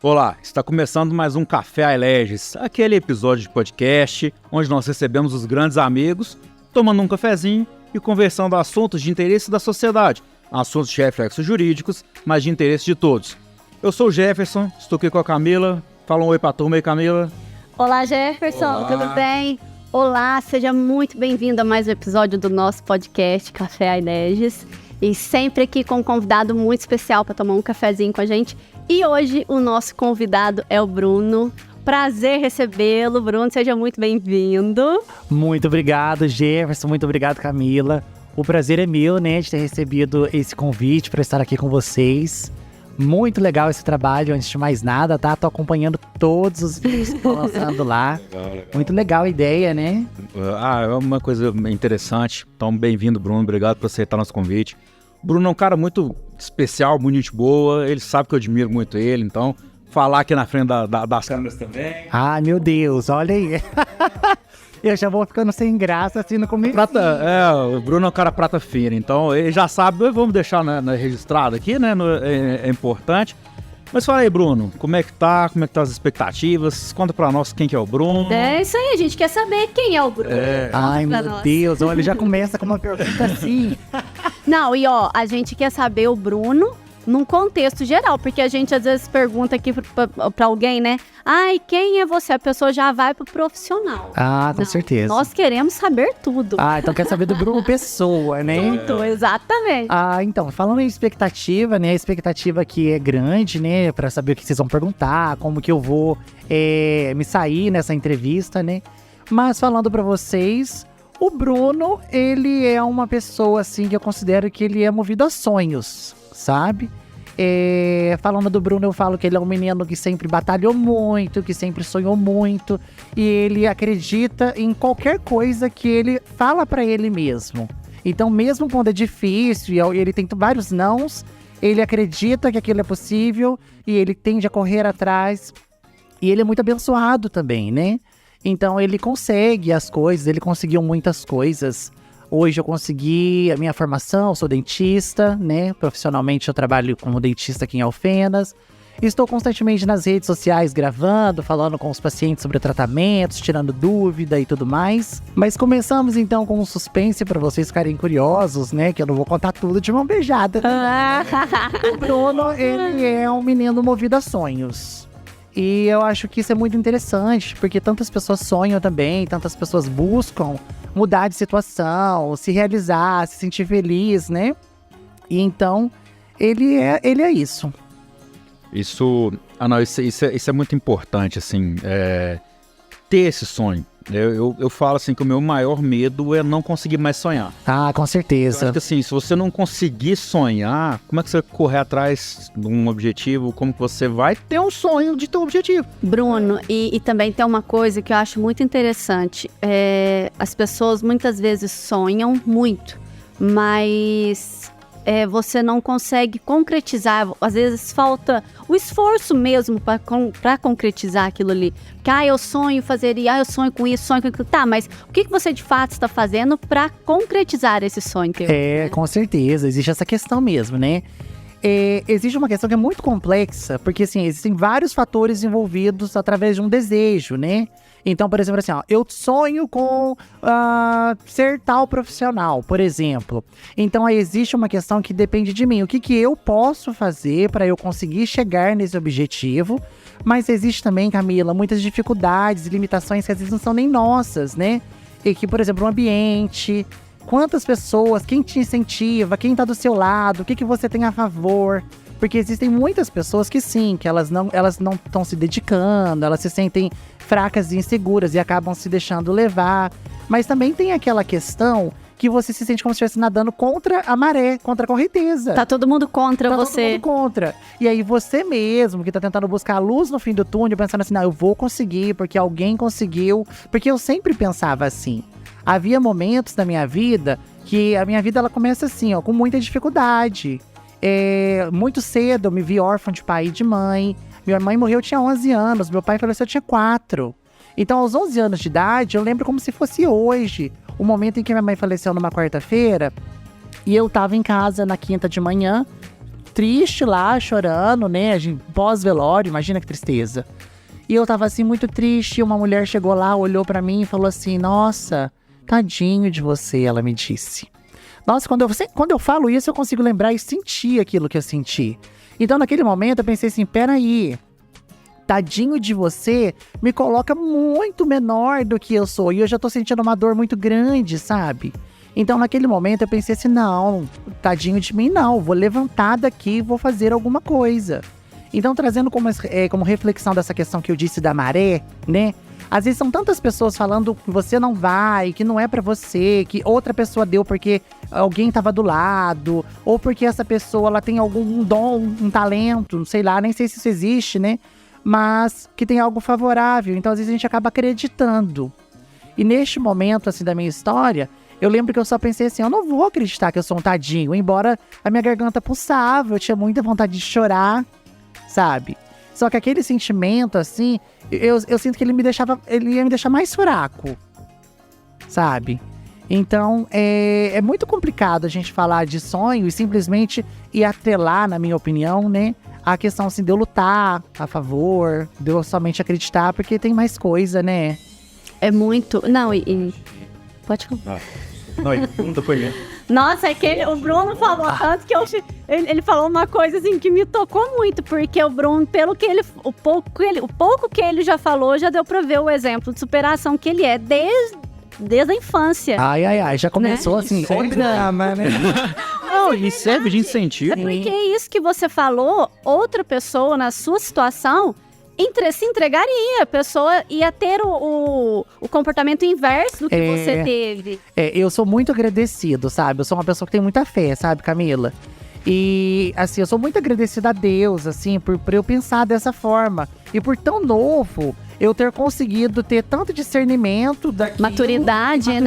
Olá, está começando mais um Café Alegres, aquele episódio de podcast onde nós recebemos os grandes amigos, tomando um cafezinho e conversando assuntos de interesse da sociedade, assuntos de reflexos jurídicos, mas de interesse de todos. Eu sou o Jefferson, estou aqui com a Camila. Fala um oi pra turma aí, Camila. Olá, Jefferson, Olá. Tudo bem? Olá, seja muito bem-vindo a mais um episódio do nosso podcast Café Alegres. E sempre aqui com um convidado muito especial para tomar um cafezinho com a gente. E hoje o nosso convidado é o Bruno. Prazer recebê-lo, Bruno, seja muito bem-vindo. Muito obrigado, Jefferson, muito obrigado, Camila. O prazer é meu, né, de ter recebido esse convite para estar aqui com vocês. Muito legal esse trabalho, antes de mais nada, tá? Tô acompanhando todos os vídeos que estão lançando lá. Legal. Muito legal a ideia, né? É uma coisa interessante. Então, bem-vindo, Bruno. Obrigado por aceitar nosso convite. O Bruno é um cara muito especial, muito gente boa. Ele sabe que eu admiro muito ele, então falar aqui na frente das câmeras também. Ah, meu Deus, olha aí. Eu já vou ficando sem graça assim no começo. O Bruno é um cara prata fina, então ele já sabe, vamos deixar registrado aqui, né? É importante. Mas fala aí, Bruno, como é que tá as expectativas? Conta pra nós quem que é o Bruno. É isso aí, a gente quer saber quem é o Bruno. Ai, meu Deus, olha, ele já começa com uma pergunta assim. Não, e ó, a gente quer saber o Bruno num contexto geral, porque a gente às vezes pergunta aqui pra alguém, né? Ai, quem é você? A pessoa já vai pro profissional. Ah, com certeza. Nós queremos saber tudo. Ah, então quer saber do Bruno Pessoa, né? Tudo, exatamente. Ah, então, falando em expectativa, né? A expectativa aqui é grande, né? Pra saber o que vocês vão perguntar, como que eu vou me sair nessa entrevista, né? Mas falando pra vocês, o Bruno, ele é uma pessoa, assim, que eu considero que ele é movido a sonhos, sabe? Falando do Bruno, eu falo que ele é um menino que sempre batalhou muito, que sempre sonhou muito, e ele acredita em qualquer coisa que ele fala pra ele mesmo. Então, mesmo quando é difícil e ele tem vários nãos, ele acredita que aquilo é possível e ele tende a correr atrás. E ele é muito abençoado também, né? Então, ele consegue as coisas, ele conseguiu muitas coisas. Hoje eu consegui a minha formação, sou dentista, né? Profissionalmente eu trabalho como dentista aqui em Alfenas. Estou constantemente nas redes sociais gravando, falando com os pacientes sobre tratamentos, tirando dúvida e tudo mais. Mas começamos então com um suspense para vocês ficarem curiosos, né? Que eu não vou contar tudo de mão beijada. O Bruno, ele é um menino movido a sonhos. E eu acho que isso é muito interessante, porque tantas pessoas sonham também, tantas pessoas buscam mudar de situação, se realizar, se sentir feliz, né? E então, ele é isso. Isso é muito importante, assim, ter esse sonho. Eu falo assim que o meu maior medo é não conseguir mais sonhar. Ah, com certeza. Eu acho que assim, se você não conseguir sonhar, como é que você vai correr atrás de um objetivo? Como que você vai ter um sonho de ter um objetivo? Bruno, e também tem uma coisa que eu acho muito interessante. As pessoas muitas vezes sonham muito, mas você não consegue concretizar. Às vezes falta o esforço mesmo para concretizar aquilo ali. Porque, eu sonho fazer isso, eu sonho com isso, sonho com aquilo. Tá, mas o que você de fato está fazendo para concretizar esse sonho teu? Com certeza, existe essa questão mesmo, né? Existe uma questão que é muito complexa, porque assim, existem vários fatores envolvidos através de um desejo, né? Então, por exemplo, assim, eu sonho com ser tal profissional, por exemplo. Então, aí existe uma questão que depende de mim. O que eu posso fazer para eu conseguir chegar nesse objetivo? Mas existe também, Camila, muitas dificuldades e limitações que às vezes não são nem nossas, né? E que, por exemplo, o ambiente, quantas pessoas, quem te incentiva, quem tá do seu lado, o que você tem a favor. Porque existem muitas pessoas que sim, que elas não estão se dedicando, elas se sentem fracas e inseguras e acabam se deixando levar. Mas também tem aquela questão que você se sente como se estivesse nadando contra a maré, contra a correnteza. Tá todo mundo contra você. Tá todo mundo contra. E aí você mesmo, que tá tentando buscar a luz no fim do túnel, pensando assim, não, eu vou conseguir, porque alguém conseguiu. Porque eu sempre pensava assim. Havia momentos da minha vida que a minha vida ela começa assim, com muita dificuldade. Muito cedo eu me vi órfã de pai e de mãe. Minha mãe morreu, eu tinha 11 anos, meu pai faleceu, eu tinha 4. Então, aos 11 anos de idade, eu lembro como se fosse hoje. O momento em que minha mãe faleceu numa quarta-feira, e eu tava em casa na quinta de manhã, triste lá, chorando, né? A gente, pós-velório, imagina que tristeza. E eu tava assim, muito triste, e uma mulher chegou lá, olhou pra mim e falou assim, nossa, tadinho de você, ela me disse. Nossa, quando eu falo isso, eu consigo lembrar e sentir aquilo que eu senti. Então, naquele momento, eu pensei assim, peraí, tadinho de você me coloca muito menor do que eu sou. E eu já tô sentindo uma dor muito grande, sabe? Então, naquele momento, eu pensei assim, não, tadinho de mim não, vou levantar daqui e vou fazer alguma coisa. Então, trazendo como reflexão dessa questão que eu disse da maré, né? Às vezes são tantas pessoas falando que você não vai, que não é pra você, que outra pessoa deu porque alguém tava do lado, ou porque essa pessoa ela tem algum dom, um talento, sei lá, nem sei se isso existe, né? Mas que tem algo favorável. Então, às vezes a gente acaba acreditando. E neste momento, assim, da minha história, eu lembro que eu só pensei assim, eu não vou acreditar que eu sou um tadinho, embora a minha garganta pulsava, eu tinha muita vontade de chorar, sabe? Só que aquele sentimento, assim, eu sinto que ele ia me deixar mais fraco, sabe? Então, é muito complicado a gente falar de sonho e simplesmente ir atrelar, na minha opinião, né? A questão, assim, de eu lutar a favor, de eu somente acreditar, porque tem mais coisa, né? É muito... Não, pode falar. Não, um depoimento. Nossa, é que o Bruno falou tanto que ele falou uma coisa assim que me tocou muito, porque o Bruno, o pouco que ele já falou, já deu pra ver o exemplo de superação que ele é desde a infância. Ai, já começou, né? Assim, o drama, né? Não, e serve de incentivo. É porque é isso que você falou, outra pessoa na sua situação se entregaria, a pessoa ia ter o comportamento inverso do que você teve. Eu sou muito agradecido, sabe? Eu sou uma pessoa que tem muita fé, sabe, Camila? E, assim, eu sou muito agradecida a Deus, assim, por eu pensar dessa forma. E por tão novo, eu ter conseguido ter tanto discernimento daquilo. Maturidade,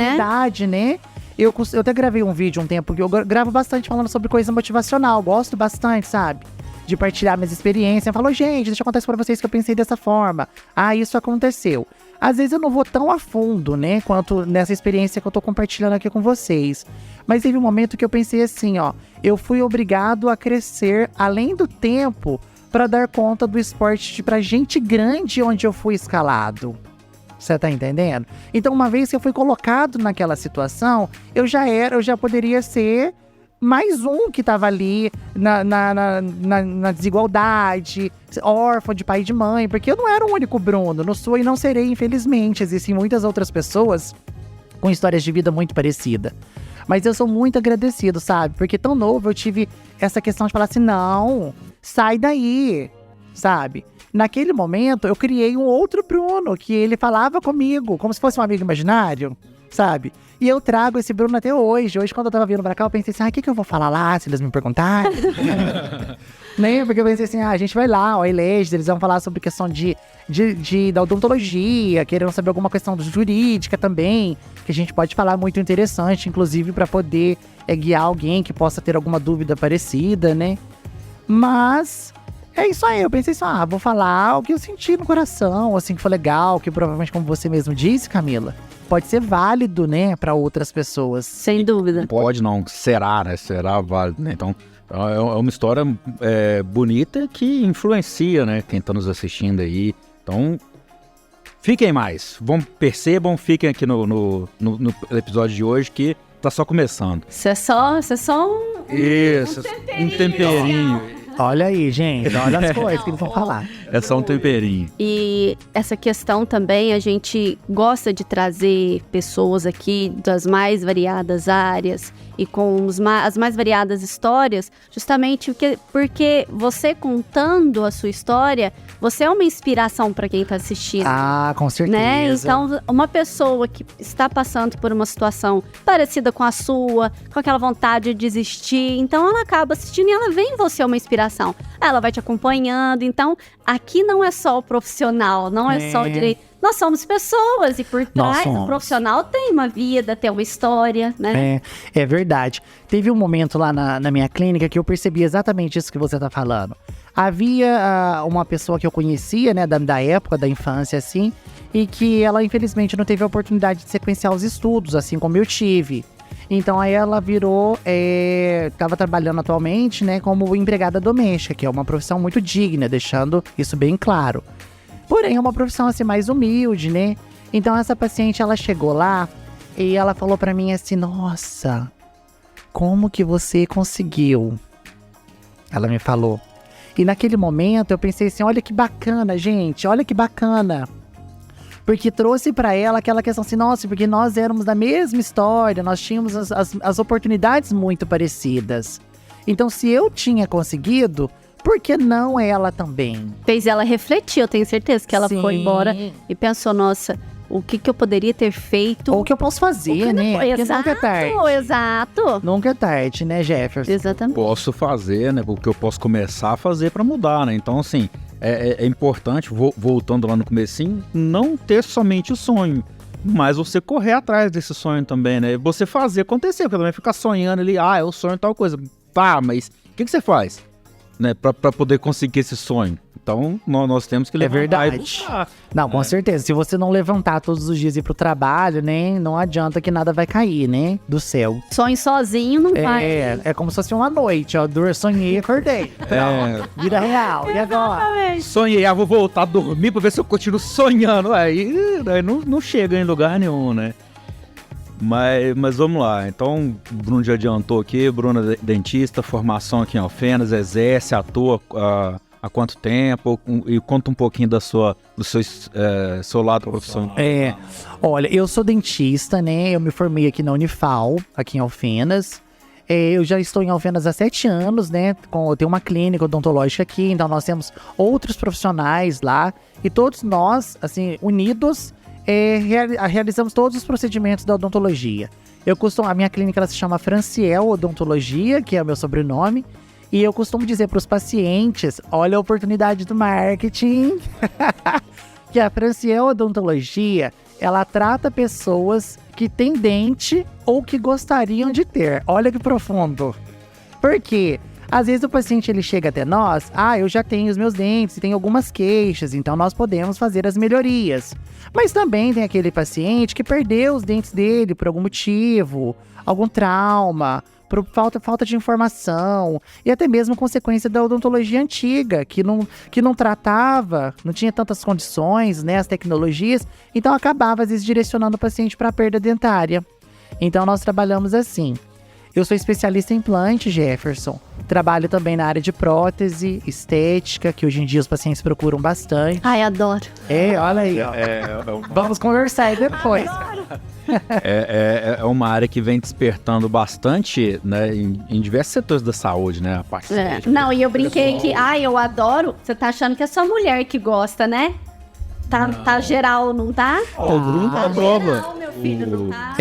né? Eu até gravei um vídeo um tempo, que eu gravo bastante falando sobre coisa motivacional, gosto bastante, sabe? De partilhar minhas experiências. Eu falo, gente, deixa eu contar isso pra vocês que eu pensei dessa forma. Ah, isso aconteceu. Às vezes eu não vou tão a fundo, né, quanto nessa experiência que eu tô compartilhando aqui com vocês. Mas teve um momento que eu pensei assim, ó, eu fui obrigado a crescer além do tempo para dar conta do esporte pra gente grande onde eu fui escalado. Você tá entendendo? Então, uma vez que eu fui colocado naquela situação, eu já poderia ser mais um que tava ali na desigualdade, órfão de pai e de mãe, porque eu não era o único Bruno, não sou e não serei, infelizmente. Existem muitas outras pessoas com histórias de vida muito parecidas. Mas eu sou muito agradecido, sabe? Porque tão novo eu tive essa questão de falar assim, não, sai daí, sabe? Naquele momento eu criei um outro Bruno, que ele falava comigo, como se fosse um amigo imaginário, sabe? E eu trago esse Bruno até hoje. Hoje, quando eu tava vindo pra cá, eu pensei assim, o que eu vou falar lá, se eles me perguntarem? Né? Porque eu pensei assim, a gente vai lá, ó, eles vão falar sobre questão da odontologia, querendo saber alguma questão jurídica também, que a gente pode falar muito interessante, inclusive pra poder guiar alguém que possa ter alguma dúvida parecida, né? Mas é isso aí, eu pensei assim, vou falar o que eu senti no coração, assim, que foi legal, que provavelmente, como você mesmo disse, Camila, pode ser válido, né, para outras pessoas. Sem dúvida. Pode não, será, né? Será válido, né? Então, é uma história bonita que influencia, né, quem tá nos assistindo aí. Então, fiquem mais. Percebam, fiquem aqui no episódio de hoje que tá só começando. Isso é só um temperinho. Olha aí, gente, olha as coisas que eles vão falar. É só um temperinho. E essa questão também, a gente gosta de trazer pessoas aqui das mais variadas áreas e com as mais variadas histórias, justamente porque você contando a sua história, você é uma inspiração para quem está assistindo. Ah, com certeza. Né? Então, uma pessoa que está passando por uma situação parecida com a sua, com aquela vontade de desistir, então ela acaba assistindo e ela vê em você uma inspiração. Ela vai te acompanhando, então aqui não é só o profissional, não é só o direito. Nós somos pessoas e por trás o profissional tem uma vida, tem uma história, né? É verdade. Teve um momento lá na minha clínica que eu percebi exatamente isso que você tá falando. Havia uma pessoa que eu conhecia, né, da época, da infância, assim, e que ela infelizmente não teve a oportunidade de sequenciar os estudos, assim como eu tive. Então aí ela virou, tava trabalhando atualmente, né, como empregada doméstica, que é uma profissão muito digna, deixando isso bem claro. Porém, é uma profissão assim mais humilde, né? Então essa paciente, ela chegou lá e ela falou pra mim assim, nossa, como que você conseguiu? Ela me falou. E naquele momento eu pensei assim, olha que bacana, gente, olha que bacana. Porque trouxe pra ela aquela questão assim, nossa, porque nós éramos da mesma história, nós tínhamos as oportunidades muito parecidas. Então se eu tinha conseguido, por que não ela também? Fez ela refletir, eu tenho certeza que ela Sim. foi embora e pensou, nossa, o que eu poderia ter feito? Ou o que eu posso fazer, né? Porque Exato, nunca é tarde. exato. Nunca é tarde, né, Jefferson? Exatamente. Posso fazer, né? Porque eu posso começar a fazer pra mudar, né? Então, assim, é importante, voltando lá no comecinho, não ter somente o sonho, mas você correr atrás desse sonho também, né? Você fazer acontecer, porque também ficar sonhando ali, eu sonho tal coisa. Tá, mas o que você faz, né? Pra poder conseguir esse sonho? Então, nós temos que levantar verdade. e buscar. Não, com certeza. Se você não levantar todos os dias e ir pro trabalho, né? Não adianta que nada vai cair, né? Do céu. Sonho sozinho não vai. É como se fosse uma noite, ó. Sonhei e acordei. Vira real. E agora? Sonhei, vou voltar a dormir pra ver se eu continuo sonhando. Aí não chega em lugar nenhum, né? Mas vamos lá. Então, o Bruno já adiantou aqui. Bruno é dentista, formação aqui em Alfenas, exerce, atua há quanto tempo? E conta um pouquinho do seu lado profissional. Olha, eu sou dentista, né? Eu me formei aqui na Unifal, aqui em Alfenas. Eu já estou em Alfenas há 7 anos, né? Eu tenho uma clínica odontológica aqui, então nós temos outros profissionais lá. E todos nós, assim, unidos, realizamos todos os procedimentos da odontologia. A minha clínica ela se chama Franciel Odontologia, que é o meu sobrenome. E eu costumo dizer para os pacientes, olha a oportunidade do marketing, que a Franciel Odontologia, ela trata pessoas que têm dente ou que gostariam de ter. Olha que profundo. Por quê? Às vezes o paciente ele chega até nós, eu já tenho os meus dentes e tenho algumas queixas, então nós podemos fazer as melhorias. Mas também tem aquele paciente que perdeu os dentes dele por algum motivo, algum trauma, por falta de informação e até mesmo consequência da odontologia antiga, que não tratava, não tinha tantas condições, né, as tecnologias, então acabava às vezes direcionando o paciente para a perda dentária. Então nós trabalhamos assim. Eu sou especialista em implante, Jefferson. Trabalho também na área de prótese, estética, que hoje em dia os pacientes procuram bastante. Ai, adoro. Olha aí, ó. Vamos conversar aí depois. É uma área que vem despertando bastante, né, em diversos setores da saúde, né? A parte estética. Não, e eu brinquei que, eu adoro. Você tá achando que é só mulher que gosta, né? Tá geral, não tá? O Bruno tá prova. Geral, meu filho, não tá?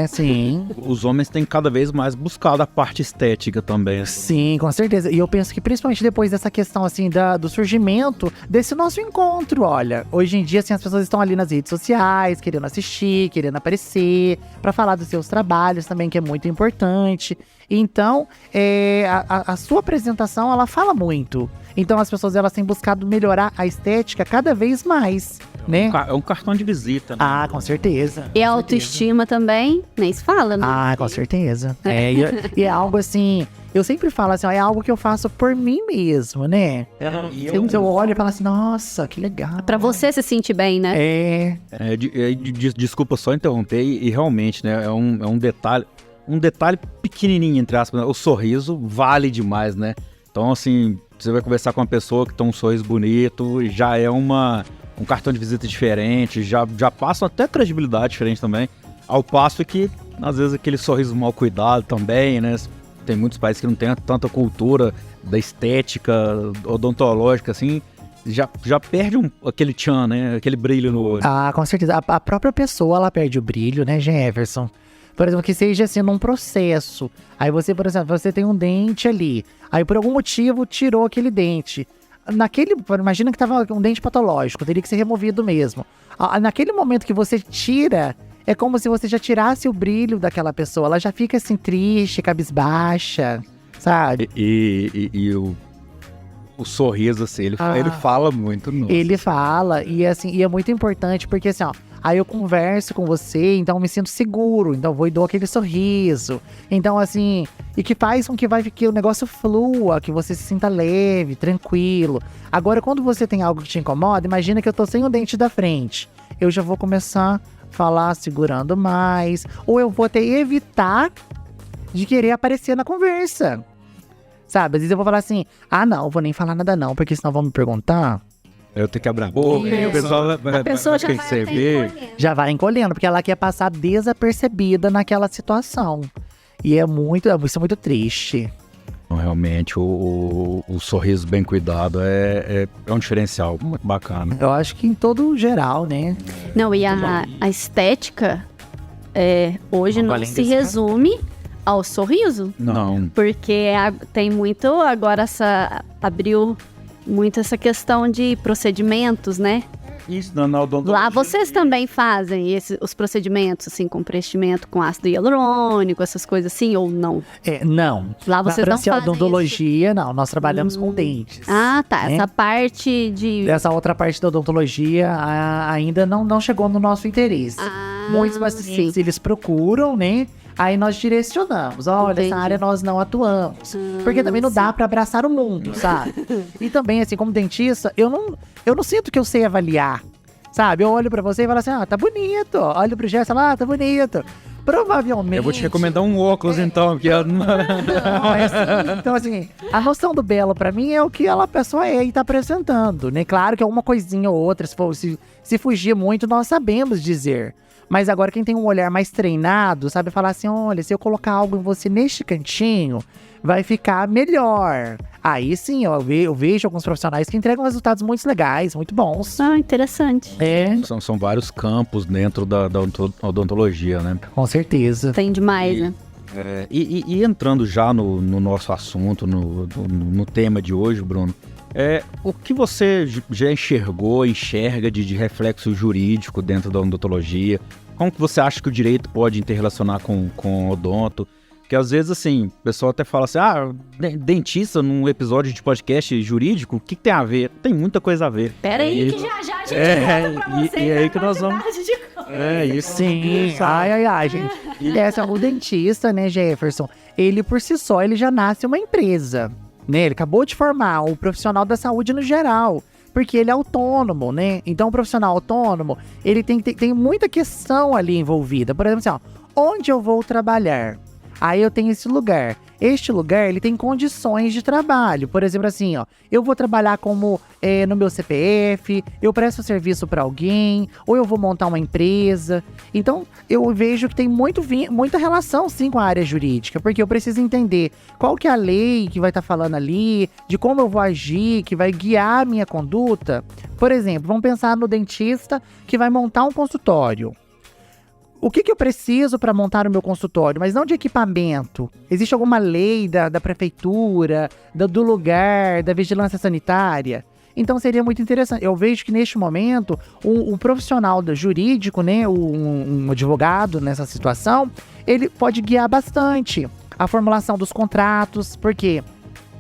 Sim. Os homens têm cada vez mais buscado a parte estética também. Sim, com certeza. E eu penso que principalmente depois dessa questão, assim, do surgimento desse nosso encontro, olha. Hoje em dia, assim, as pessoas estão ali nas redes sociais, querendo assistir, querendo aparecer, pra falar dos seus trabalhos também, que é muito importante. Então, a sua apresentação, ela fala muito. Então, as pessoas, elas têm buscado melhorar a estética cada vez mais, né? É um cartão de visita, né? Com certeza. E a autoestima também, nem se fala, né? Com certeza. E é algo assim, eu sempre falo assim, é algo que eu faço por mim mesmo, né? Eu olho e falo assim, nossa, que legal. Pra você se sentir bem, né? Desculpa só interromper, e realmente, né, é um detalhe pequenininho, entre aspas, né? O sorriso vale demais, né? Então, assim, você vai conversar com uma pessoa que tem um sorriso bonito, já é um cartão de visita diferente, já passa até credibilidade diferente também, ao passo que, às vezes, aquele sorriso mal cuidado também, né? Tem muitos países que não têm tanta cultura da estética odontológica, assim, já perde aquele tchan, né? Aquele brilho no olho. Com certeza. A própria pessoa, ela perde o brilho, né, Jefferson? Por exemplo, que seja assim, num processo. Aí você, por exemplo, você tem um dente ali. Aí por algum motivo tirou aquele dente. Imagina que tava um dente patológico, teria que ser removido mesmo. Naquele momento que você tira, é como se você já tirasse o brilho daquela pessoa. Ela já fica assim, triste, cabisbaixa, sabe? E o sorriso, assim, ele fala muito. Nossa. Ele fala, e assim, e é muito importante, porque assim, Aí eu converso com você, então eu me sinto seguro. Então eu vou e dou aquele sorriso. Então, assim, e que faz com que o negócio flua, que você se sinta leve, tranquilo. Agora, quando você tem algo que te incomoda, imagina que eu tô sem o dente da frente. Eu já vou começar a falar segurando mais. Ou eu vou até evitar de querer aparecer na conversa. Sabe? Às vezes eu vou falar assim, não, vou nem falar nada não, porque senão vão me perguntar. Eu tenho que abrir a boca, o pessoal vai pessoa já vai perceber. Já vai encolhendo, porque ela quer passar desapercebida naquela situação. E isso é muito triste. Então, realmente, o sorriso bem cuidado é um diferencial muito bacana. Eu acho que em todo geral, né? Não, e a estética hoje não Além se desse resume ao sorriso. Não. Porque tem muito, agora abriu muito essa questão de procedimentos, né? Isso, na odontologia. Lá vocês também fazem os procedimentos, assim, com preenchimento com ácido hialurônico, essas coisas assim, ou não? Não. Lá vocês não fazem odontologia, não. Nós trabalhamos com dentes. Ah, tá. né? Essa parte de... Essa outra parte da odontologia ainda não chegou no nosso interesse. Muitos pacientes, eles procuram, né? Aí nós direcionamos. Olha, Entendi. essa área nós não atuamos. Porque também não dá pra abraçar o mundo, sabe? E também, assim, como dentista, eu não sinto que eu sei avaliar, sabe? Eu olho pra você e falo assim, tá bonito. Olho pro Gerson e falo, tá bonito. Provavelmente... Eu vou te recomendar um óculos, então, que Então, assim, a noção do belo pra mim é o que a pessoa é e tá apresentando, né? Claro que alguma coisinha ou outra, se fugir muito, nós sabemos dizer. Mas agora quem tem um olhar mais treinado, sabe falar assim, olha, se eu colocar algo em você neste cantinho, vai ficar melhor. Aí sim, eu vejo alguns profissionais que entregam resultados muito legais, muito bons. Interessante. São vários campos dentro da odontologia, né? Com certeza. Tem demais, né? E entrando já no nosso assunto, no tema de hoje, Bruno, o que você já enxerga de reflexo jurídico dentro da odontologia? Como que você acha que o direito pode interrelacionar com o odonto? Porque às vezes, assim, o pessoal até fala assim, dentista num episódio de podcast jurídico, o que tem a ver? Tem muita coisa a ver. Pera aí que já a gente conta pra vocês. E aí que nós vamos... isso. Sim, ai, gente. O dentista, né, Jefferson, ele por si só, ele já nasce uma empresa, né? Ele acabou de formar o profissional da saúde no geral, porque ele é autônomo, né? Então, o profissional autônomo, ele tem muita questão ali envolvida. Por exemplo, assim, onde eu vou trabalhar? Aí eu tenho esse lugar. Este lugar, ele tem condições de trabalho. Por exemplo, assim, eu vou trabalhar como no meu CPF, eu presto serviço para alguém, ou eu vou montar uma empresa. Então, eu vejo que tem muita relação, sim, com a área jurídica, porque eu preciso entender qual que é a lei que vai estar falando ali, de como eu vou agir, que vai guiar a minha conduta. Por exemplo, vamos pensar no dentista que vai montar um consultório. O que eu preciso para montar o meu consultório? Mas não de equipamento. Existe alguma lei da prefeitura, do lugar, da vigilância sanitária? Então seria muito interessante. Eu vejo que neste momento, um profissional jurídico, né, um advogado nessa situação, ele pode guiar bastante a formulação dos contratos, porque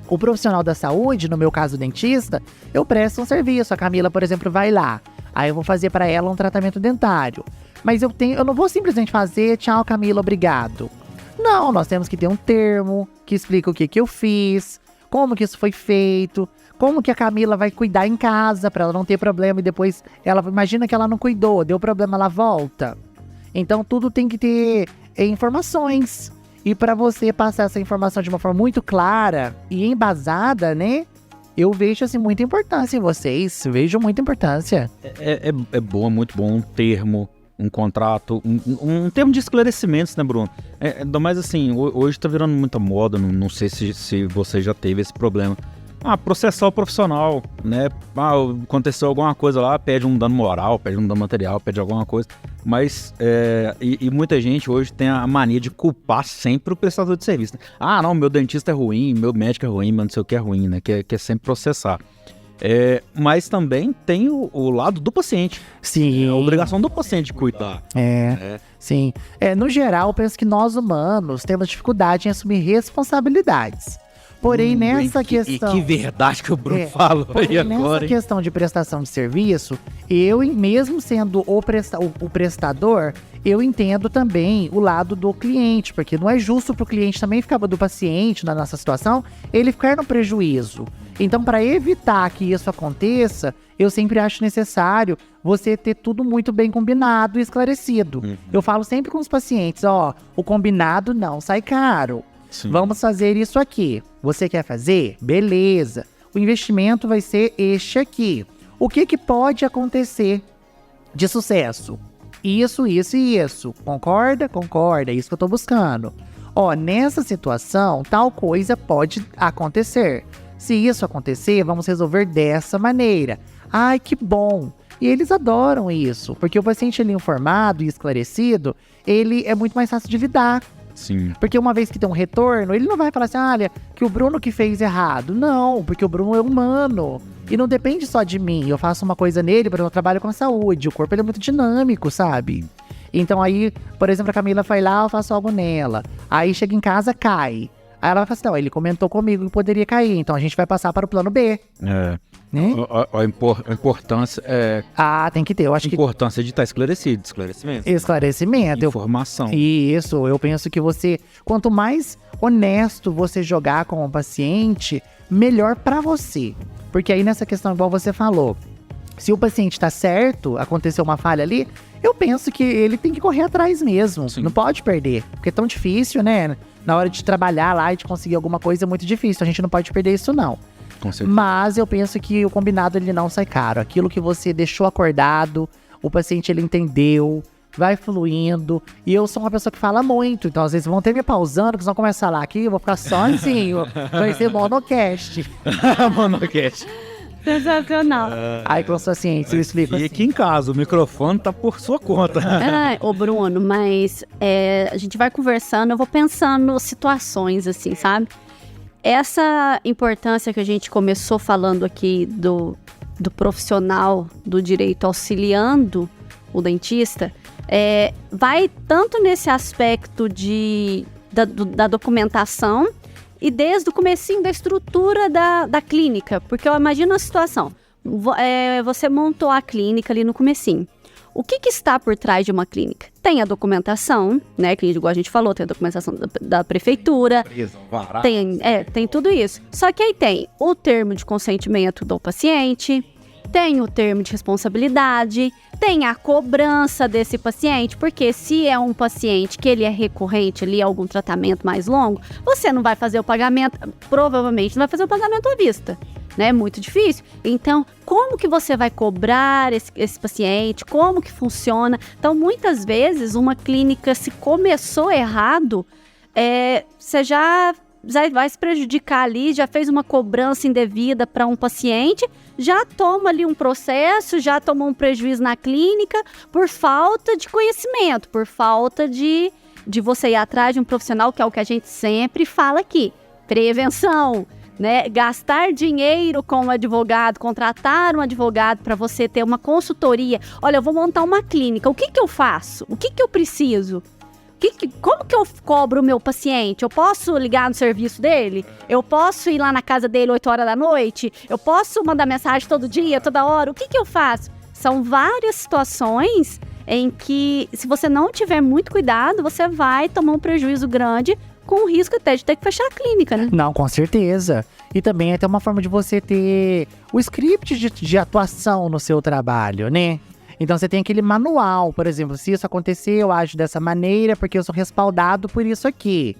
o profissional da saúde, no meu caso dentista, eu presto um serviço. A Camila, por exemplo, vai lá. Aí eu vou fazer para ela um tratamento dentário. Mas eu não vou simplesmente fazer, tchau, Camila, obrigado. Não, nós temos que ter um termo que explica o que eu fiz, como que isso foi feito, como que a Camila vai cuidar em casa para ela não ter problema e depois imagina que ela não cuidou, deu problema, ela volta. Então tudo tem que ter informações. E para você passar essa informação de uma forma muito clara e embasada, né? Eu vejo, assim, muita importância em vocês. Vejo muita importância. É bom, muito bom um termo, um contrato, um termo de esclarecimentos, né, Bruno? Ainda mais assim, hoje tá virando muita moda, não sei se você já teve esse problema. Processar o profissional, né? Aconteceu alguma coisa lá, pede um dano moral, pede um dano material, pede alguma coisa. Mas, e muita gente hoje tem a mania de culpar sempre o prestador de serviço. Né? Não, meu dentista é ruim, meu médico é ruim, mas não sei o que é ruim, né? Que é sempre processar. Mas também tem o lado do paciente. Sim. É a obrigação do paciente de cuidar. Sim. No geral, eu penso que nós humanos temos dificuldade em assumir responsabilidades. Porém, nessa E questão... que verdade que o Bruno falou Porém, aí nessa agora, hein? questão de prestação de serviço, eu, mesmo sendo o prestador, eu entendo também o lado do cliente, porque não é justo pro cliente também ficar, do paciente, na nossa situação, ele ficar no prejuízo. Então, para evitar que isso aconteça, eu sempre acho necessário você ter tudo muito bem combinado e esclarecido. Eu falo sempre com os pacientes, o combinado não sai caro. Sim. Vamos fazer isso aqui. Você quer fazer? Beleza. O investimento vai ser este aqui. O que pode acontecer de sucesso? Isso, isso e isso. Concorda? Concorda. É isso que eu tô buscando. Nessa situação, tal coisa pode acontecer. Se isso acontecer, vamos resolver dessa maneira. Ai, que bom. E eles adoram isso, porque o paciente ali informado e esclarecido, ele é muito mais fácil de lidar. Sim. Porque uma vez que tem um retorno, ele não vai falar assim, olha, que o Bruno que fez errado. Não, porque o Bruno é humano. E não depende só de mim. Eu faço uma coisa nele, porque eu trabalho com a saúde. O corpo ele é muito dinâmico, sabe? Então aí, por exemplo, a Camila foi lá, eu faço algo nela. Aí chega em casa, cai. Aí ela vai falar assim, não, ele comentou comigo que poderia cair. Então a gente vai passar para o plano B. É. Né? A importância Tem que ter. Eu acho que importância de estar esclarecido, esclarecimento. esclarecimento. Informação. Isso, eu penso que quanto mais honesto você jogar com o paciente, melhor pra você. Porque aí nessa questão, igual você falou, se o paciente tá certo, aconteceu uma falha ali, eu penso que ele tem que correr atrás mesmo. Sim. Não pode perder, porque é tão difícil, né? Na hora de trabalhar lá e de conseguir alguma coisa é muito difícil, a gente não pode perder isso não. Com certeza. Mas eu penso que o combinado ele não sai caro. Aquilo que você deixou acordado, o paciente ele entendeu, vai fluindo. E eu sou uma pessoa que fala muito, então às vezes vão ter me pausando, que eles vão começar a falar aqui, eu vou ficar sozinho. Vai ser monocast. Monocast. Sensacional. Aí com os pacientes eu explico E assim. aqui em casa, o microfone tá por sua conta. Ô Bruno, mas a gente vai conversando, eu vou pensando situações assim, sabe? Essa importância que a gente começou falando aqui do profissional do direito auxiliando o dentista, vai tanto nesse aspecto da documentação e desde o comecinho da estrutura da clínica, porque eu imagino a situação, você montou a clínica ali no comecinho. O que está por trás de uma clínica? Tem a documentação, né, que igual a gente falou, tem a documentação da prefeitura, tem tudo isso. Só que aí tem o termo de consentimento do paciente, tem o termo de responsabilidade, tem a cobrança desse paciente, porque se é um paciente que ele é recorrente ali, algum tratamento mais longo, você não vai fazer o pagamento, provavelmente não vai fazer o pagamento à vista. Né? Muito difícil. Então, como que você vai cobrar esse paciente? Como que funciona? Então, muitas vezes, uma clínica, se começou errado, você já vai se prejudicar ali, já fez uma cobrança indevida para um paciente, já toma ali um processo, já tomou um prejuízo na clínica por falta de conhecimento, por falta de você ir atrás de um profissional, que é o que a gente sempre fala aqui. Prevenção. Né? Gastar dinheiro com um advogado, contratar um advogado para você ter uma consultoria. Olha, eu vou montar uma clínica, o que eu faço? O que eu preciso? Como que eu cobro o meu paciente? Eu posso ligar no serviço dele? Eu posso ir lá na casa dele 8 horas da noite? Eu posso mandar mensagem todo dia, toda hora? O que eu faço? São várias situações em que, se você não tiver muito cuidado, você vai tomar um prejuízo grande, com o risco até de ter que fechar a clínica, né? Não, com certeza. E também é até uma forma de você ter o script de atuação no seu trabalho, né? Então você tem aquele manual, por exemplo, se isso acontecer, eu ajo dessa maneira porque eu sou respaldado por isso aqui.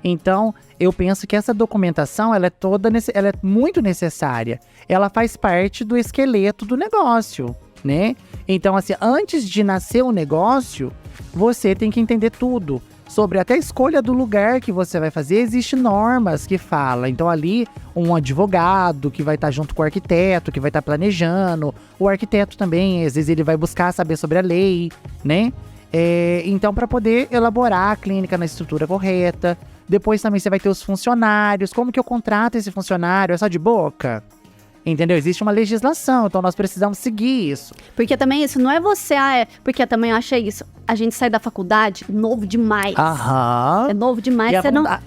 Então, eu penso que essa documentação, ela é muito necessária. Ela faz parte do esqueleto do negócio, né? Então, assim, antes de nascer o negócio, você tem que entender tudo. Sobre até a escolha do lugar que você vai fazer, existem normas que falam. Então ali, um advogado que vai estar junto com o arquiteto, que vai estar planejando. O arquiteto também, às vezes ele vai buscar saber sobre a lei, né? Então, para poder elaborar a clínica na estrutura correta. Depois também você vai ter os funcionários. Como que eu contrato esse funcionário? É só de boca? Entendeu? Existe uma legislação, então nós precisamos seguir isso. Porque também isso não é você, porque eu também achei isso. A gente sai da faculdade novo demais. Aham. É novo demais,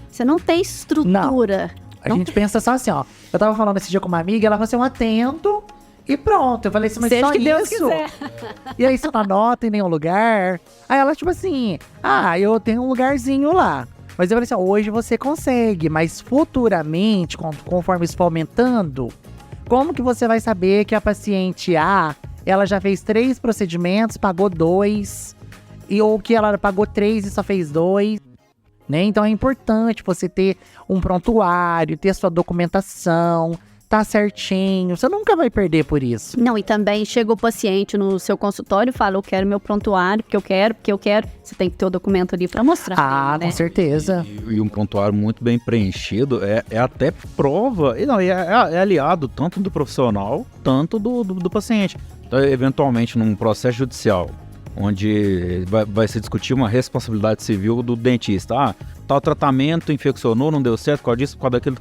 você não tem estrutura. A gente pensa só assim, ó. Eu tava falando esse dia com uma amiga, ela falou assim, eu atendo e pronto. Eu falei assim, mas Seja só que Deus isso? quiser. E aí você não anota em nenhum lugar. Aí ela, tipo assim, eu tenho um lugarzinho lá. Mas eu falei assim, hoje você consegue, mas futuramente, conforme isso for aumentando, como que você vai saber que a paciente A, ela já fez 3 procedimentos, pagou 2, ou que ela pagou 3 e só fez 2, né? Então é importante você ter um prontuário, ter sua documentação, tá certinho, você nunca vai perder por isso. Não, e também chega o paciente no seu consultório e fala, eu quero meu prontuário, porque eu quero. Você tem que ter o documento ali pra mostrar. Com certeza. E um prontuário muito bem preenchido é até prova, é aliado tanto do profissional, tanto do paciente. Então, eventualmente, num processo judicial, onde vai se discutir uma responsabilidade civil do dentista. Tal tratamento infeccionou, não deu certo, por causa disso, por causa daquilo.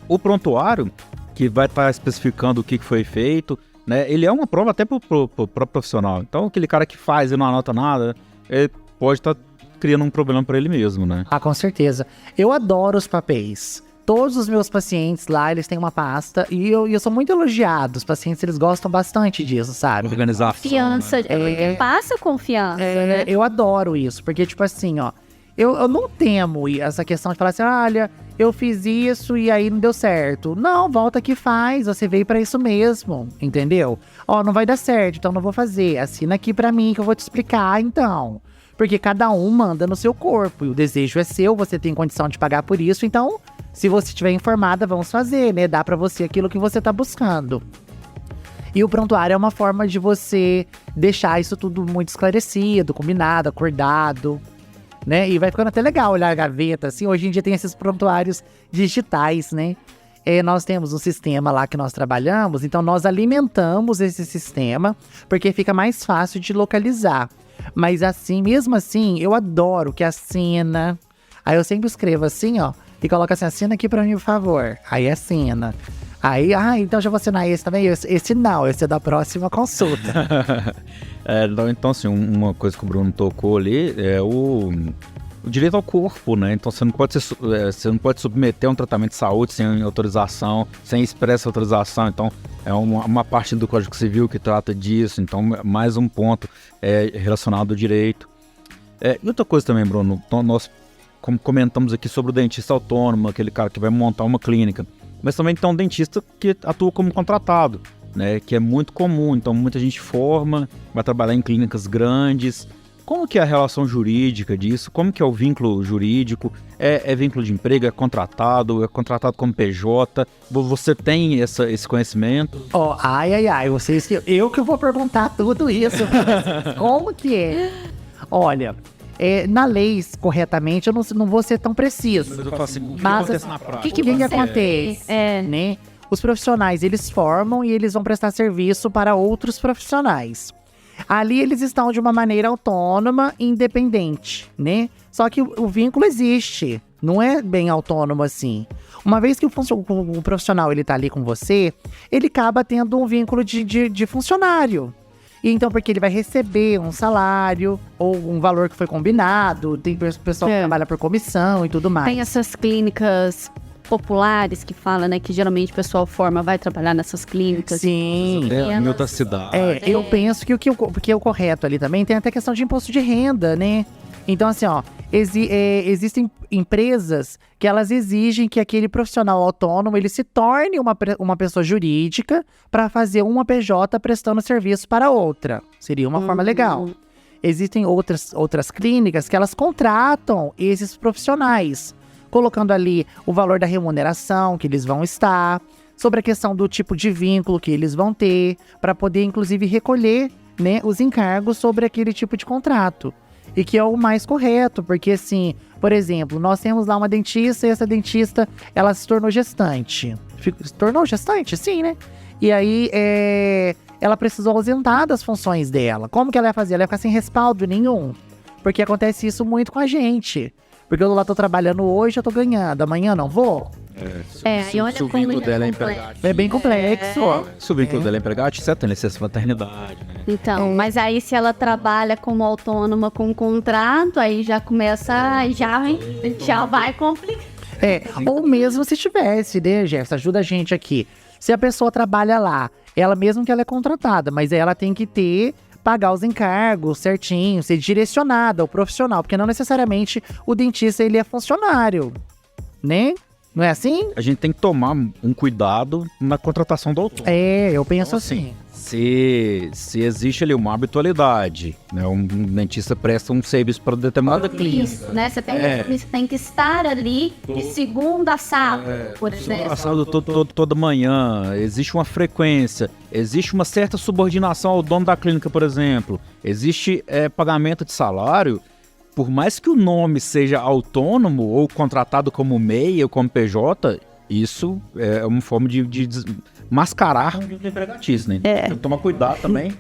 O prontuário, que vai estar especificando o que foi feito, né? Ele é uma prova até pro próprio profissional. Então, aquele cara que faz e não anota nada, ele pode estar criando um problema para ele mesmo, né? Com certeza. Eu adoro os papéis. Todos os meus pacientes lá, eles têm uma pasta e eu sou muito elogiado. Os pacientes, eles gostam bastante disso, sabe? Organização. Confiança, Né? passa confiança, né? Eu adoro isso, porque, tipo assim, ó, eu não temo essa questão de falar assim, olha, eu fiz isso e aí não deu certo. Não, volta que faz, você veio pra isso mesmo, entendeu? Ó, não vai dar certo, então não vou fazer. Assina aqui pra mim que eu vou te explicar, então. Porque cada um manda no seu corpo e o desejo é seu, você tem condição de pagar por isso, então, se você estiver informada, vamos fazer, né? Dá pra você aquilo que você tá buscando. E o prontuário é uma forma de você deixar isso tudo muito esclarecido, combinado, acordado, né? E vai ficando até legal olhar a gaveta, assim. Hoje em dia tem esses prontuários digitais, né? Nós temos um sistema lá que nós trabalhamos, então nós alimentamos esse sistema, porque fica mais fácil de localizar. Mas assim, mesmo assim, eu adoro que assina. Aí eu sempre escrevo assim, ó, e coloco assim, assina aqui pra mim, por favor. Aí assina. Aí, então já vou assinar esse também? Esse não, esse é da próxima consulta. Então, assim, uma coisa que o Bruno tocou ali é o direito ao corpo, né? Então você não pode submeter a um tratamento de saúde sem autorização, sem expressa autorização. Então é uma parte do Código Civil que trata disso. Então mais um ponto relacionado ao direito. E outra coisa também, Bruno, então, nós como comentamos aqui sobre o dentista autônomo, aquele cara que vai montar uma clínica, mas também tem um dentista que atua como contratado, né? Que é muito comum. Então muita gente forma, vai trabalhar em clínicas grandes. Como que é a relação jurídica disso? Como que é o vínculo jurídico? É vínculo de emprego? É contratado como PJ? Você tem esse conhecimento? Vocês eu que vou perguntar tudo isso. Como que é? Olha, na lei, corretamente, eu não vou ser tão preciso. Mas eu falo assim, o que Mas acontece na prática? O que acontece? Né? Os profissionais, eles formam e eles vão prestar serviço para outros profissionais. Ali eles estão de uma maneira autônoma e independente, né? Só que o vínculo existe, não é bem autônomo assim. Uma vez que o profissional ele tá ali com você, ele acaba tendo um vínculo de funcionário. E então, porque ele vai receber um salário ou um valor que foi combinado, tem pessoal que trabalha por comissão e tudo mais. Tem essas clínicas populares que falam, né, que geralmente o pessoal forma, vai trabalhar nessas clínicas. Sim. Em outra cidade. Eu penso que porque o correto ali também tem até questão de imposto de renda, né? Então, assim, ó, existem empresas que elas exigem que aquele profissional autônomo, ele se torne uma pessoa jurídica para fazer uma PJ prestando serviço para outra. Seria uma forma legal. Existem outras clínicas que elas contratam esses profissionais, colocando ali o valor da remuneração que eles vão estar, sobre a questão do tipo de vínculo que eles vão ter, para poder, inclusive, recolher, né, os encargos sobre aquele tipo de contrato. E que é o mais correto, porque, assim, por exemplo, nós temos lá uma dentista e essa dentista, ela se tornou gestante. Se tornou gestante? Sim, né? E aí, ela precisou ausentar das funções dela. Como que ela ia fazer? Ela ia ficar sem respaldo nenhum. Porque acontece isso muito com a gente. Porque eu lá tô trabalhando hoje, eu tô ganhando. Amanhã não vou. E olha Se o como vínculo dela é complexo. empregado. É bem complexo. Se o vínculo dela é empregado, você tem licença maternidade, né? Então, mas aí se ela trabalha como autônoma com contrato, aí já começa, já vai complicar. Ou mesmo se tivesse, né, Jefferson? Ajuda a gente aqui. Se a pessoa trabalha lá, ela mesmo que ela é contratada, mas ela tem que pagar os encargos certinho, ser direcionada ao profissional, porque não necessariamente o dentista ele é funcionário, né? Não é assim? A gente tem que tomar um cuidado na contratação do autônomo. Eu penso Então, assim. Se existe ali uma habitualidade, né? Um dentista presta um serviço para determinada clínica. Isso, né? Você tem que estar ali de segunda a sábado, por exemplo. Sábado toda manhã, existe uma frequência, existe uma certa subordinação ao dono da clínica, por exemplo. Existe pagamento de salário. Por mais que o nome seja autônomo ou contratado como MEI ou como PJ, isso é uma forma de mascarar o empregatício, né? Tem que tomar cuidado também.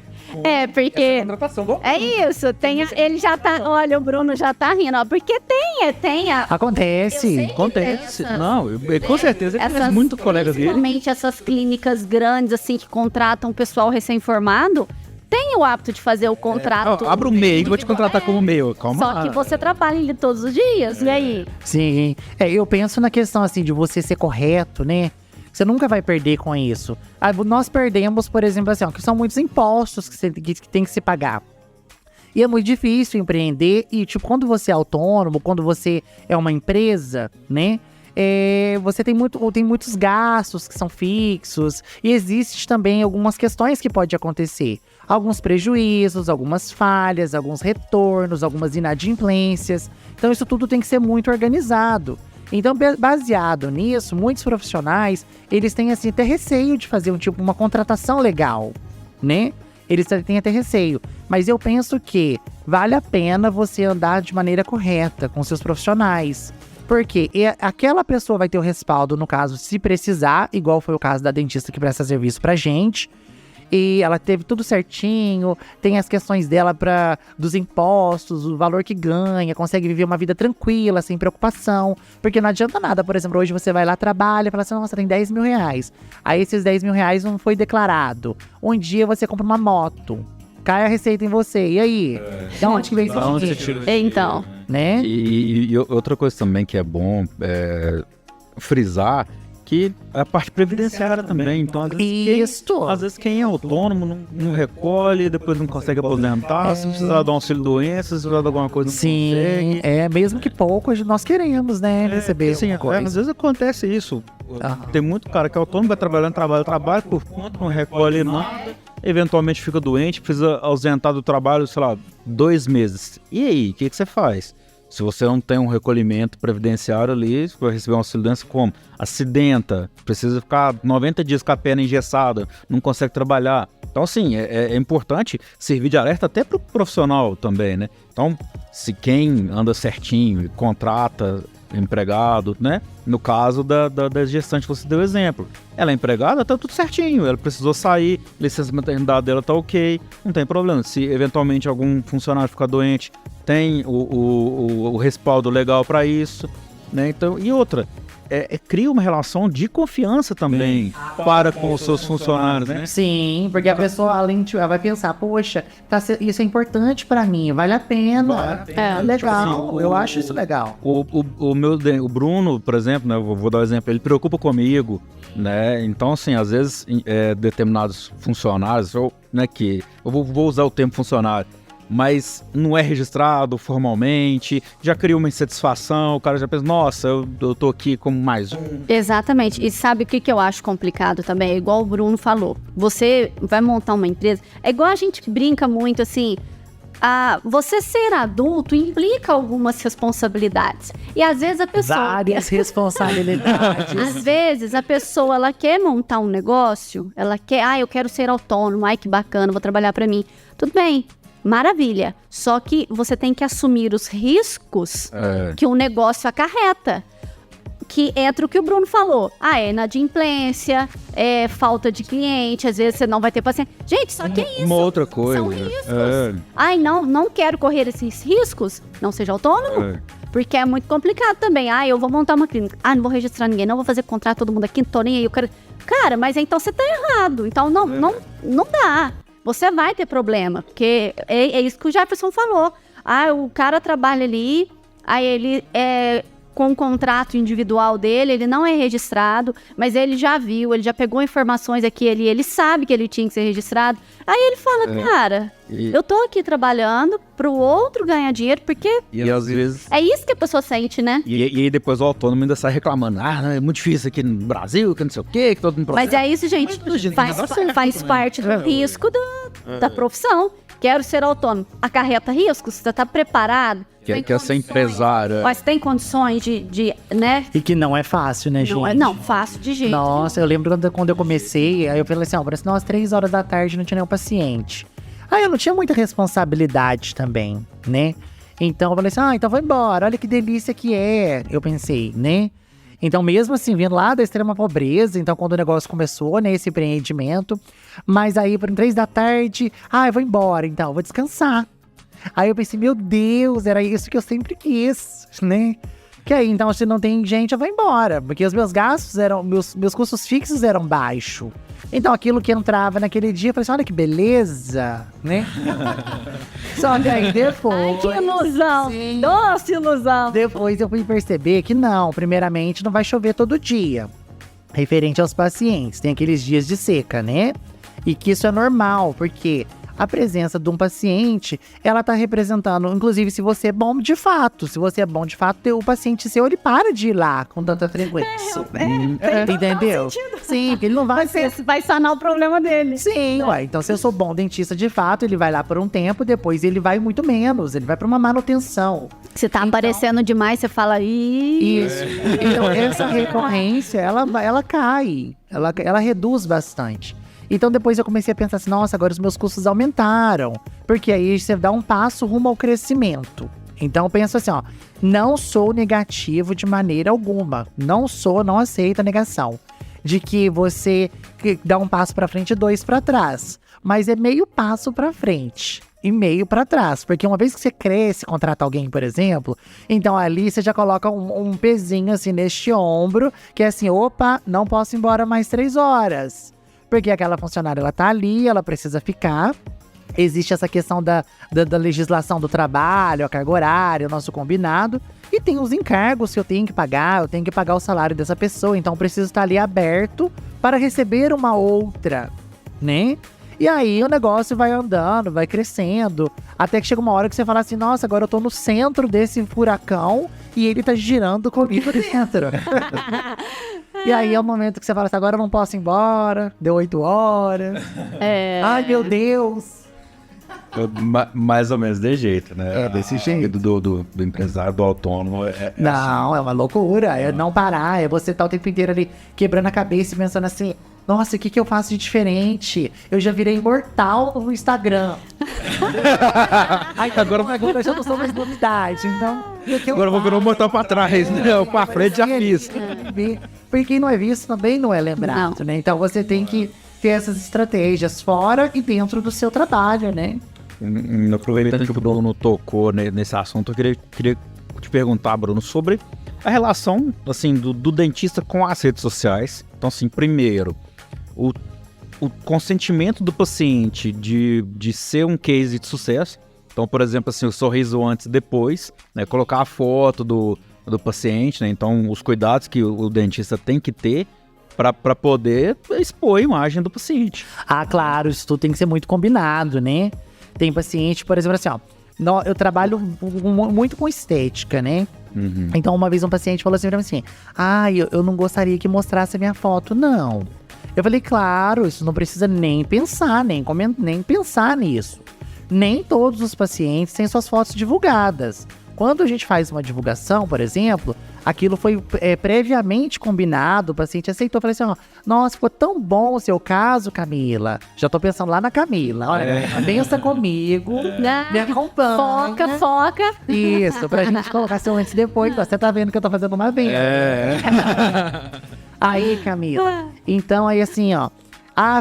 Porque Contratação do... é isso, ele já tá, olha, o Bruno já tá rindo, ó, porque tem Acontece. Acontece. Não, com certeza ele conhece muitos colegas dele. Principalmente essas clínicas grandes, assim, que contratam pessoal recém-formado, tem o hábito de fazer o contrato. Abre o MEI, vou te contratar como MEI. Calma Só lá. que você trabalha ali todos os dias, e aí? Sim, eu penso na questão assim de você ser correto, né? Você nunca vai perder com isso. Nós perdemos, por exemplo, assim, que são muitos impostos que tem que se pagar. E é muito difícil empreender. E, tipo, quando você é autônomo, quando você é uma empresa, né? Você tem muitos gastos que são fixos. E existe também algumas questões que podem acontecer. Alguns prejuízos, algumas falhas, alguns retornos, algumas inadimplências. Então, isso tudo tem que ser muito organizado. Então, baseado nisso, muitos profissionais, eles têm, assim, até receio de fazer uma contratação legal, né? Eles têm até receio. Mas eu penso que vale a pena você andar de maneira correta com seus profissionais. Porque aquela pessoa vai ter o respaldo, no caso, se precisar, igual foi o caso da dentista que presta serviço pra gente. E ela teve tudo certinho, tem as questões dela dos impostos, o valor que ganha, consegue viver uma vida tranquila, sem preocupação. Porque não adianta nada, por exemplo, hoje você vai lá, trabalha e fala assim, nossa, tem 10 mil reais. Aí esses 10 mil reais não foi declarado. Um dia você compra uma moto, cai a receita em você, e aí? De onde que vem esse dinheiro? Então. Né? E outra coisa também que é bom frisar, que é a parte previdenciária também. Então, às vezes quem é autônomo não recolhe, depois não consegue aposentar, se precisar de um auxílio doença, se precisar de alguma coisa, não consegue. Mesmo que pouco, nós queremos, né, receber Sim, coisa. às vezes acontece isso. Tem muito cara que é autônomo, vai trabalhando, trabalha, por conta, não recolhe nada, eventualmente fica doente, precisa ausentar do trabalho, sei lá, 2 meses. E aí, o que você faz? Se você não tem um recolhimento previdenciário ali, você vai receber um auxílio doença como? Acidenta, precisa ficar 90 dias com a perna engessada, não consegue trabalhar. Então, assim, é importante servir de alerta até para o profissional também, né? Então, se quem anda certinho e contrata empregado, né? No caso da gestante, você deu exemplo. Ela é empregada, tá tudo certinho. Ela precisou sair, licença maternidade dela tá ok, não tem problema. Se eventualmente algum funcionário ficar doente, tem o respaldo legal para isso, né? Então, e outra, cria uma relação de confiança também para com os seus funcionários, né? Sim, porque a pessoa, além de ela vai pensar, poxa, isso é importante para mim, vale a pena. Legal, eu acho isso legal. O Bruno, por exemplo, né? Vou dar um exemplo, ele preocupa comigo, né? Então, assim, às vezes determinados funcionários, né, que eu vou usar o termo funcionário, mas não é registrado formalmente, já cria uma insatisfação, o cara já pensa, nossa, eu tô aqui como mais um. Exatamente, e sabe o que eu acho complicado também? É igual o Bruno falou, você vai montar uma empresa, é igual a gente brinca muito assim, você ser adulto implica algumas responsabilidades, e às vezes a pessoa... Várias responsabilidades. Às vezes a pessoa, ela quer montar um negócio, ela quer, eu quero ser autônomo, que bacana, vou trabalhar pra mim. Tudo bem. Maravilha, só que você tem que assumir os riscos que o negócio acarreta. Que entra o que o Bruno falou. É inadimplência, é falta de cliente, às vezes você não vai ter paciente. Gente, só que é isso. Uma outra coisa. São riscos. Não quero correr esses riscos, não seja autônomo. Porque é muito complicado também. Eu vou montar uma clínica. Não vou registrar ninguém, não vou fazer contrato todo mundo aqui, não tô nem aí. Eu quero... Cara, mas então você tá errado. Então não dá. Você vai ter problema, porque é isso que o Jefferson falou. O cara trabalha ali, aí ele com o contrato individual dele, ele não é registrado, mas ele já viu, ele já pegou informações aqui, ele sabe que ele tinha que ser registrado. Aí ele fala, cara, eu tô aqui trabalhando pro outro ganhar dinheiro, porque E às vezes... é isso que a pessoa sente, né? E aí depois o autônomo ainda sai reclamando. Não, é muito difícil aqui no Brasil, que não sei o quê, que todo mundo... Mas é isso, gente, faz parte do risco da profissão. Quero ser autônomo. Acarreta riscos? Você tá preparado? Quer ser empresário. Mas tem condições de, né? E que não é fácil, né, gente? Não, fácil de jeito. Nossa, eu lembro quando eu comecei, aí eu falei assim, parece que às 3 horas da tarde não tinha nenhum paciente. Aí eu não tinha muita responsabilidade também, né? Então eu falei assim, então vou embora, olha que delícia que é, eu pensei, né? Então mesmo assim, vindo lá da extrema pobreza, então quando o negócio começou, né, esse empreendimento, mas aí por 3 da tarde, eu vou embora então, vou descansar. Aí eu pensei, meu Deus, era isso que eu sempre quis, né? Que aí, então, se não tem gente, eu vou embora. Porque os meus gastos eram, meus custos fixos eram baixos. Então, aquilo que entrava naquele dia, eu falei assim, olha que beleza, né? Só que aí depois... Ai, que ilusão! Sim. Doce ilusão! Depois eu fui perceber que não, primeiramente, não vai chover todo dia. Referente aos pacientes, tem aqueles dias de seca, né? E que isso é normal, porque... a presença de um paciente, ela tá representando, inclusive, se você é bom de fato. Se você é bom de fato, o paciente seu, ele para de ir lá com tanta frequência. Entendeu? Sim, porque ele não vai ser... Vai sanar o problema dele. Sim, ué. Então, se eu sou bom dentista de fato, ele vai lá por um tempo, depois ele vai muito menos. Ele vai pra uma manutenção. Se tá aparecendo demais, você fala, Isso. Então, essa recorrência, ela cai. Ela reduz bastante. Então depois eu comecei a pensar assim, nossa, agora os meus custos aumentaram. Porque aí você dá um passo rumo ao crescimento. Então eu penso assim, não sou negativo de maneira alguma. Não aceito a negação. De que você dá um passo pra frente e 2 pra trás. Mas é meio passo pra frente e meio pra trás. Porque uma vez que você cresce, contrata alguém, por exemplo, então ali você já coloca um pezinho assim neste ombro, que é assim, opa, não posso ir embora mais 3 horas. Porque aquela funcionária, ela tá ali, ela precisa ficar. Existe essa questão da legislação do trabalho, a carga horária, o nosso combinado. E tem os encargos que eu tenho que pagar o salário dessa pessoa. Então eu preciso estar ali aberto para receber uma outra, né? E aí o negócio vai andando, vai crescendo. Até que chega uma hora que você fala assim, nossa, agora eu tô no centro desse furacão e ele tá girando comigo dentro. E aí é o momento que você fala assim, agora eu não posso ir embora, deu 8 horas. Ai, meu Deus. Mais ou menos desse jeito, né? É, desse jeito. Do empresário, do autônomo. Não, é uma loucura, é não parar, é você estar o tempo inteiro ali quebrando a cabeça e pensando assim, nossa, o que eu faço de diferente? Eu já virei imortal no Instagram. Ai, agora eu já não sou mais novidade, então... Agora eu vou virar um mortal pra trás, né? Eu pra frente já fiz. Porque quem não é visto também não é lembrado, né? Então você tem que ter essas estratégias fora e dentro do seu trabalho, né? Aproveitando que o Bruno tocou nesse assunto, eu queria te perguntar, Bruno, sobre a relação, assim, do dentista com as redes sociais. Então, assim, primeiro, o consentimento do paciente de ser um case de sucesso. Então, por exemplo, assim, o sorriso antes e depois, né? Colocar a foto do paciente, né? Então, os cuidados que o dentista tem que ter para poder expor a imagem do paciente. Ah, claro, isso tudo tem que ser muito combinado, né? Tem paciente, por exemplo, assim, eu trabalho muito com estética, né? Uhum. Então, uma vez um paciente falou assim pra mim assim, eu não gostaria que mostrasse a minha foto, não. Eu falei, claro, isso não precisa nem pensar, nem pensar nisso. Nem todos os pacientes têm suas fotos divulgadas. Quando a gente faz uma divulgação, por exemplo, aquilo foi previamente combinado, o paciente aceitou. Eu falei assim, nossa, ficou tão bom o seu caso, Camila. Já tô pensando lá na Camila. Olha, pensa comigo, me acompanha. Foca. Isso, pra gente colocar seu antes e depois. Você tá vendo que eu tô fazendo uma vez. Aí, Camila. Então, aí assim,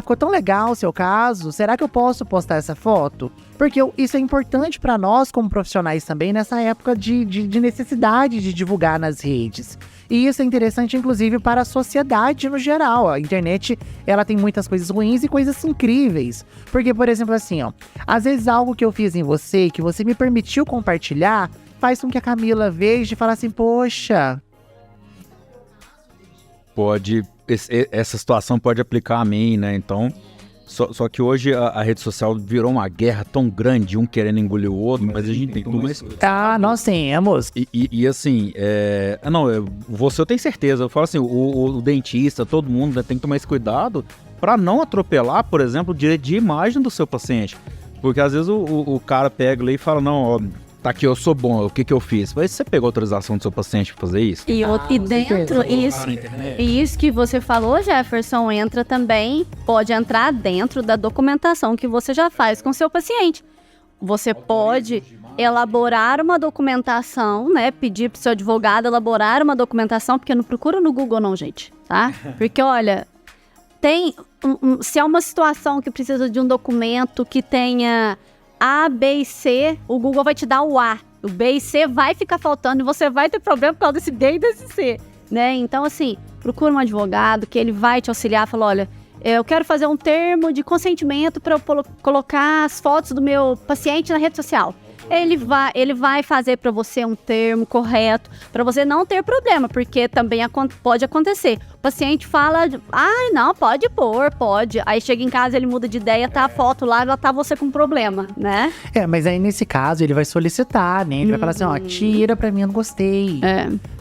ficou tão legal o seu caso, será que eu posso postar essa foto? Porque isso é importante para nós como profissionais também nessa época de necessidade de divulgar nas redes. E isso é interessante, inclusive, para a sociedade no geral. A internet, ela tem muitas coisas ruins e coisas incríveis. Porque, por exemplo, assim, às vezes algo que eu fiz em você, que você me permitiu compartilhar, faz com que a Camila veja e fale assim, poxa, essa situação pode aplicar a mim, né? Então, só que hoje a rede social virou uma guerra tão grande, um querendo engolir o outro, mas a gente tem tudo mais... Nós temos. E assim, você eu tenho certeza, eu falo assim, o dentista, todo mundo, né, tem que tomar esse cuidado para não atropelar, por exemplo, o direito de imagem do seu paciente. Porque às vezes o cara pega ali e fala, não, ó, tá aqui, eu sou bom, o que eu fiz? Mas você pegou a autorização do seu paciente pra fazer isso? E dentro, isso que você falou, Jefferson, pode entrar dentro da documentação que você já faz com o seu paciente. Você pode elaborar uma documentação, né? Pedir pro seu advogado elaborar uma documentação, porque não procura no Google não, gente, tá? Porque, olha, se é uma situação que precisa de um documento que tenha A, B e C, o Google vai te dar o A. O B e C vai ficar faltando e você vai ter problema por causa desse D e desse C, né? Então, assim, procura um advogado que ele vai te auxiliar, fala, olha, eu quero fazer um termo de consentimento para eu colocar as fotos do meu paciente na rede social. Ele vai fazer para você um termo correto, para você não ter problema, porque também pode acontecer. O paciente fala, não, pode pôr, pode. Aí chega em casa, ele muda de ideia, tá a foto lá, já tá você com problema, né? Mas aí nesse caso ele vai solicitar, né? Ele vai falar assim, ó, tira pra mim, eu não gostei.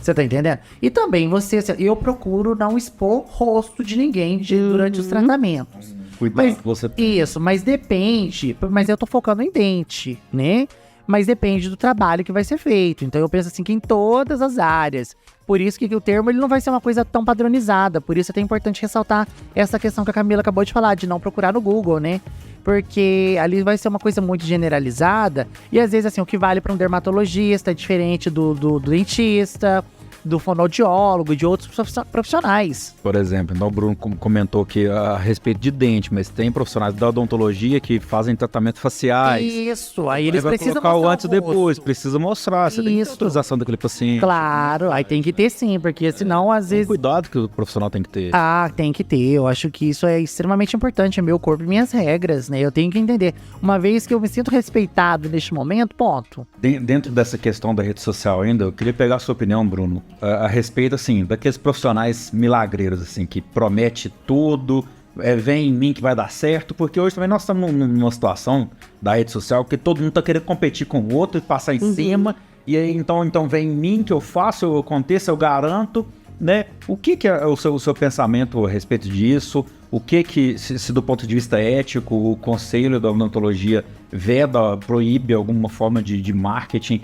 Você tá entendendo? E também eu procuro não expor rosto de ninguém durante os tratamentos. Cuidado, você... Isso, mas depende, mas eu tô focando em dente, né? Mas depende do trabalho que vai ser feito. Então eu penso assim que em todas as áreas. Por isso que o termo ele não vai ser uma coisa tão padronizada. Por isso é até importante ressaltar essa questão que a Camila acabou de falar, de não procurar no Google, né? Porque ali vai ser uma coisa muito generalizada. E às vezes assim, o que vale para um dermatologista é diferente do dentista, do fonoaudiólogo e de outros profissionais. Por exemplo, então o Bruno comentou aqui a respeito de dente, mas tem profissionais da odontologia que fazem tratamentos faciais. Isso, aí eles precisam colocar o antes e depois, precisa mostrar, você tem que ter autorização daquele paciente. Claro, aí tem que ter sim, porque senão às vezes... Cuidado que o profissional tem que ter. Tem que ter, eu acho que isso é extremamente importante, é meu corpo e minhas regras, né? Eu tenho que entender. Uma vez que eu me sinto respeitado neste momento, ponto. Dentro dessa questão da rede social ainda, eu queria pegar a sua opinião, Bruno, a respeito, assim, daqueles profissionais milagreiros, assim, que promete tudo, vem em mim que vai dar certo, porque hoje também nós estamos numa situação da rede social que todo mundo tá querendo competir com o outro e passar em cima, e aí então vem em mim que eu faço, eu aconteça, eu garanto, né? O que é o seu pensamento a respeito disso? O que se do ponto de vista ético, o Conselho da Odontologia veda, proíbe alguma forma de marketing,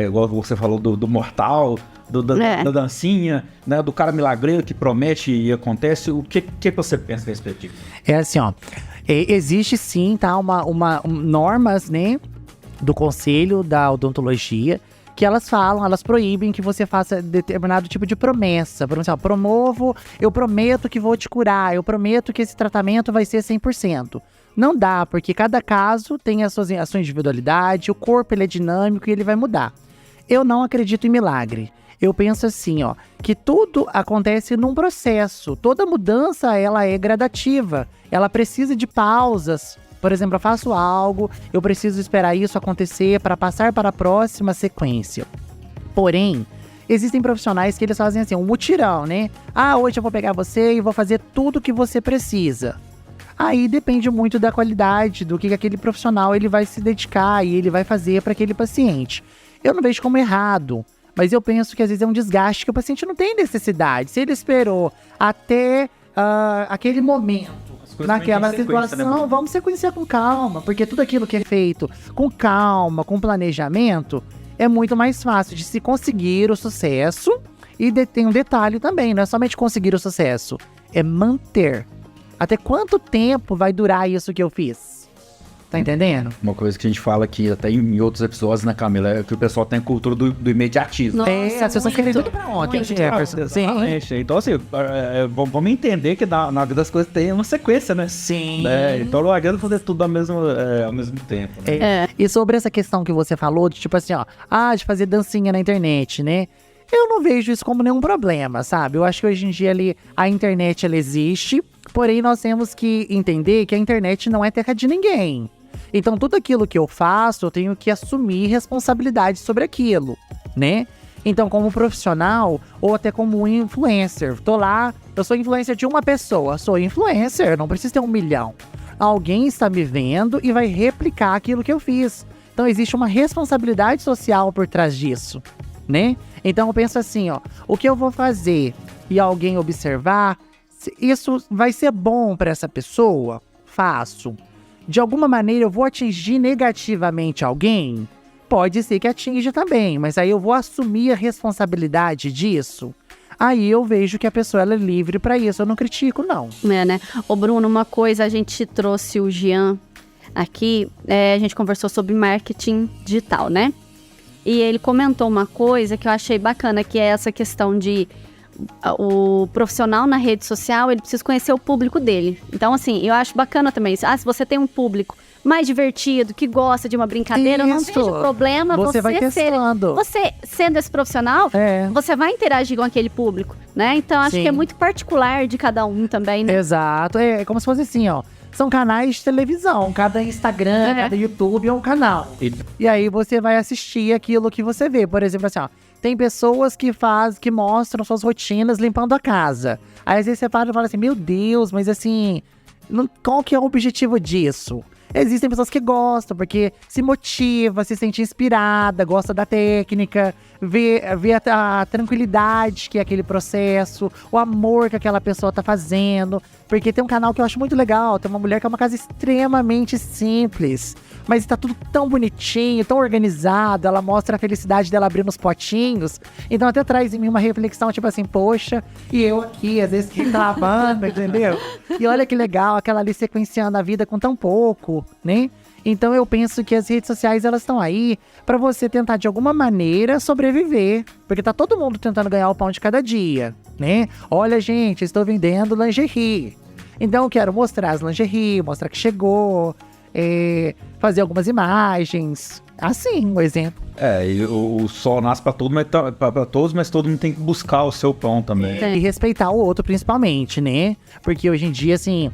igual você falou do mortal, da dancinha, né, do cara milagreiro que promete e acontece? O que você pensa a respeito disso? É assim, ó, existe sim, tá, normas, né, do Conselho da Odontologia, que elas proíbem que você faça determinado tipo de promessa. Por exemplo, eu prometo que vou te curar, eu prometo que esse tratamento vai ser 100%. Não dá, porque cada caso tem a sua individualidade, o corpo ele é dinâmico e ele vai mudar. Eu não acredito em milagre. Eu penso assim, ó, que tudo acontece num processo. Toda mudança, ela é gradativa. Ela precisa de pausas. Por exemplo, eu faço algo, eu preciso esperar isso acontecer para passar para a próxima sequência. Porém, existem profissionais que eles fazem assim, um mutirão, né? Hoje eu vou pegar você e vou fazer tudo o que você precisa. Aí depende muito da qualidade, do que aquele profissional ele vai se dedicar e ele vai fazer para aquele paciente. Eu não vejo como errado, mas eu penso que às vezes é um desgaste que o paciente não tem necessidade. Se ele esperou até aquele momento, naquela situação, né? Vamos sequenciar com calma, porque tudo aquilo que é feito com calma, com planejamento, é muito mais fácil de se conseguir o sucesso. E tem um detalhe também, não é somente conseguir o sucesso, é manter. Até quanto tempo vai durar isso que eu fiz? Tá entendendo? Uma coisa que a gente fala aqui, até em outros episódios, né, Camila, é que o pessoal tem a cultura do imediatismo. Nossa, as pessoas querem tudo pra ontem, Jefferson. Sim. Então, assim, vamos entender que na vida das coisas tem uma sequência, né? Sim. Então não adianta fazer tudo ao mesmo tempo. Né? E sobre essa questão que você falou, de tipo assim, ó, de fazer dancinha na internet, né? Eu não vejo isso como nenhum problema, sabe? Eu acho que hoje em dia a internet ela existe, porém nós temos que entender que a internet não é terra de ninguém. Então tudo aquilo que eu faço, eu tenho que assumir responsabilidade sobre aquilo, né? Então, como profissional, ou até como influencer, tô lá, eu sou influencer de uma pessoa, sou influencer, não preciso ter 1 milhão. Alguém está me vendo e vai replicar aquilo que eu fiz. Então, existe uma responsabilidade social por trás disso, né? Então, eu penso assim, ó, o que eu vou fazer e alguém observar, isso vai ser bom para essa pessoa? Faço. De alguma maneira, eu vou atingir negativamente alguém? Pode ser que atinja também, mas aí eu vou assumir a responsabilidade disso. Aí eu vejo que a pessoa ela é livre para isso, eu não critico, não. Né? Ô Bruno, uma coisa, a gente trouxe o Jean aqui, a gente conversou sobre marketing digital, né? E ele comentou uma coisa que eu achei bacana, que é essa questão de o profissional na rede social, ele precisa conhecer o público dele. Então, assim, eu acho bacana também isso. Se você tem um público mais divertido, que gosta de uma brincadeira, eu não vejo problema você vai testando. Você sendo esse profissional, você vai interagir com aquele público, né? Então, acho que é muito particular de cada um também, né? Exato. É como se fosse assim, ó. São canais de televisão. Cada Instagram, cada YouTube é um canal. E aí você vai assistir aquilo que você vê. Por exemplo, assim, ó. Tem pessoas que mostram suas rotinas limpando a casa. Aí às vezes você para e fala assim, meu Deus, mas assim, qual que é o objetivo disso? Existem pessoas que gostam, porque se motiva, se sente inspirada, gosta da técnica, vê a tranquilidade que é aquele processo, o amor que aquela pessoa tá fazendo. Porque tem um canal que eu acho muito legal, tem uma mulher que é uma casa extremamente simples, mas tá tudo tão bonitinho, tão organizado, ela mostra a felicidade dela abrindo os potinhos. Então até traz em mim uma reflexão, tipo assim, poxa, e eu aqui, às vezes reclamando, entendeu? E olha que legal, aquela ali sequenciando a vida com tão pouco, né? Então eu penso que as redes sociais, elas estão aí pra você tentar de alguma maneira sobreviver, porque tá todo mundo tentando ganhar o pão de cada dia, né? Olha, gente, estou vendendo lingerie. Então eu quero mostrar as lingerie, mostrar que chegou, fazer algumas imagens, assim, um exemplo. E o sol nasce pra todos, mas todo mundo tem que buscar o seu pão também. E respeitar o outro principalmente, né? Porque hoje em dia, assim,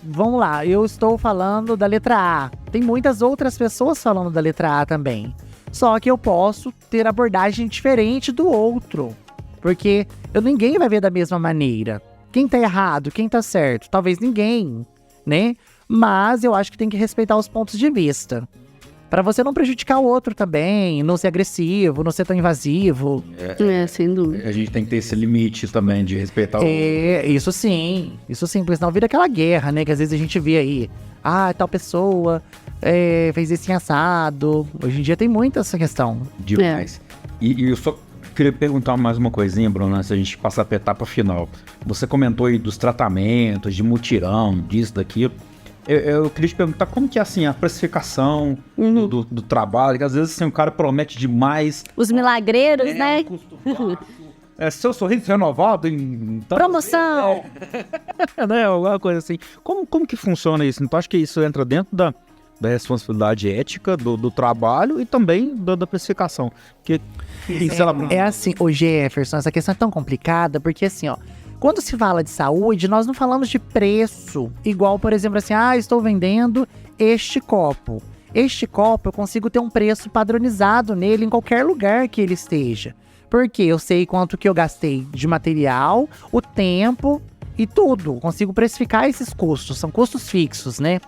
vamos lá, eu estou falando da letra A. Tem muitas outras pessoas falando da letra A também. Só que eu posso ter abordagem diferente do outro. Porque ninguém vai ver da mesma maneira. Quem tá errado, quem tá certo? Talvez ninguém, né? Mas eu acho que tem que respeitar os pontos de vista. Pra você não prejudicar o outro também, não ser agressivo, não ser tão invasivo. Sem dúvida. A gente tem que ter esse limite também de respeitar o outro. Isso sim, porque senão vira aquela guerra, né? Que às vezes a gente vê aí, tal pessoa fez esse assado. Hoje em dia tem muito essa questão. Demais. E eu só queria perguntar mais uma coisinha, Bruno, antes da gente passar pra etapa final. Você comentou aí dos tratamentos, de mutirão, disso, daquilo. Eu queria te perguntar como que é assim, a precificação do trabalho, que às vezes assim, o cara promete demais. Os milagreiros, né? Custo baixo, seu sorriso renovado em... Promoção! Né, alguma coisa assim. Como que funciona isso? Então acho que isso entra dentro da responsabilidade ética do trabalho e também da precificação. É assim, ô Jefferson, essa questão é tão complicada, porque assim, ó, quando se fala de saúde, nós não falamos de preço. Igual, por exemplo, assim, estou vendendo este copo. Este copo eu consigo ter um preço padronizado nele em qualquer lugar que ele esteja. Porque eu sei quanto que eu gastei de material, o tempo e tudo. Consigo precificar esses custos, são custos fixos, né?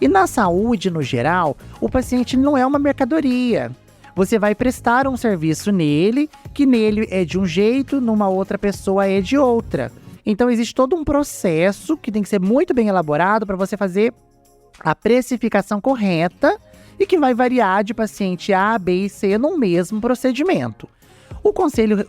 E na saúde, no geral, o paciente não é uma mercadoria. Você vai prestar um serviço nele, que nele é de um jeito, numa outra pessoa é de outra. Então existe todo um processo que tem que ser muito bem elaborado para você fazer a precificação correta e que vai variar de paciente A, B e C no mesmo procedimento. O Conselho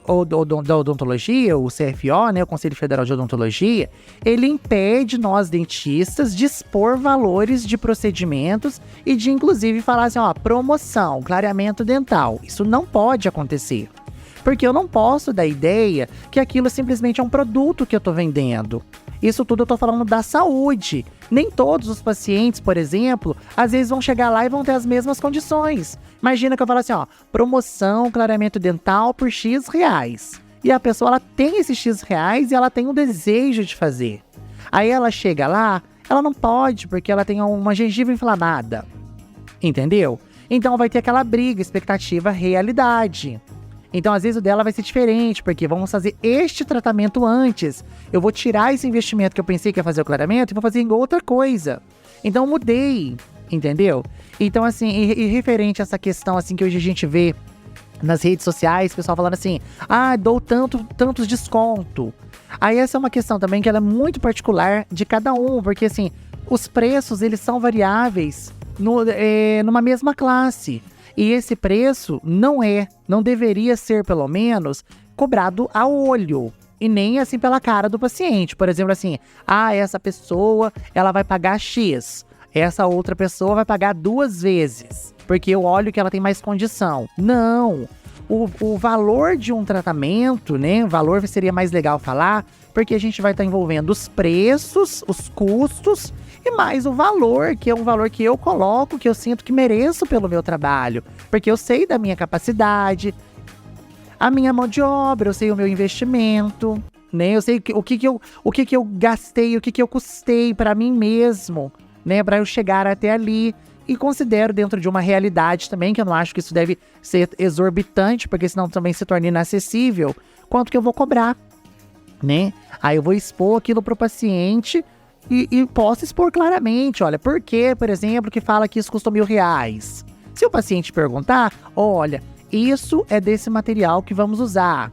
da Odontologia, o CFO, né, o Conselho Federal de Odontologia, ele impede nós dentistas de expor valores de procedimentos e de inclusive falar assim, promoção, clareamento dental. Isso não pode acontecer. Porque eu não posso dar ideia que aquilo simplesmente é um produto que eu tô vendendo. Isso tudo eu tô falando da saúde. Nem todos os pacientes, por exemplo, às vezes vão chegar lá e vão ter as mesmas condições. Imagina que eu falo assim, promoção, clareamento dental por X reais. E a pessoa, ela tem esses X reais e ela tem um desejo de fazer. Aí ela chega lá, ela não pode porque ela tem uma gengiva inflamada. Entendeu? Então vai ter aquela briga, expectativa, realidade. Então, às vezes, o dela vai ser diferente, porque vamos fazer este tratamento antes. Eu vou tirar esse investimento que eu pensei que ia fazer o clareamento e vou fazer em outra coisa. Então, eu mudei, entendeu? Então, assim, e referente a essa questão, assim, que hoje a gente vê nas redes sociais, o pessoal falando assim, dou tantos desconto. Aí essa é uma questão também que ela é muito particular de cada um, porque, assim, os preços, eles são variáveis numa mesma classe. E esse preço não deveria ser, pelo menos, cobrado a olho. E nem, assim, pela cara do paciente. Por exemplo, assim, essa pessoa, ela vai pagar X. Essa outra pessoa vai pagar 2 vezes. Porque eu olho que ela tem mais condição. Não. O valor de um tratamento, né? O valor seria mais legal falar, porque a gente vai estar envolvendo os preços, os custos e mais o valor, que é um valor que eu coloco, que eu sinto que mereço pelo meu trabalho. Porque eu sei da minha capacidade, a minha mão de obra, eu sei o meu investimento, né? Eu sei o que eu gastei, o que eu custei para mim mesmo, né? Para eu chegar até ali. E considero dentro de uma realidade também, que eu não acho que isso deve ser exorbitante, porque senão também se torna inacessível, quanto que eu vou cobrar, né? Aí eu vou expor aquilo pro paciente e posso expor claramente, olha, por que, por exemplo, que fala que isso custou R$1.000? Se o paciente perguntar, olha, isso é desse material que vamos usar.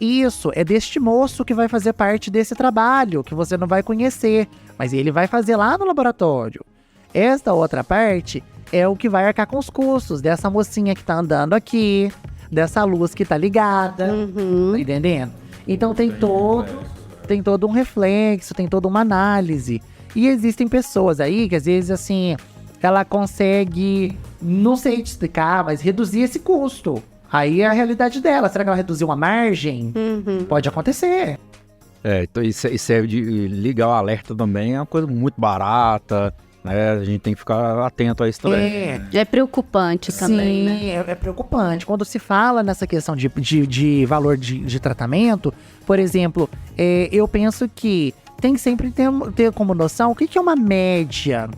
Isso é deste moço que vai fazer parte desse trabalho, que você não vai conhecer, mas ele vai fazer lá no laboratório. Esta outra parte é o que vai arcar com os custos dessa mocinha que tá andando aqui, dessa luz que tá ligada, tá entendendo? Então tem todo um reflexo, tem toda uma análise. E existem pessoas aí que às vezes, assim, ela consegue, não sei te explicar, mas reduzir esse custo. Aí é a realidade dela. Será que ela reduziu uma margem? Pode acontecer. Então isso é de ligar o alerta também, é uma coisa muito barata. A gente tem que ficar atento a isso também. É preocupante também, né? Sim, é preocupante. Quando se fala nessa questão de valor de tratamento, por exemplo, eu penso que tem que sempre ter como noção o que é uma média,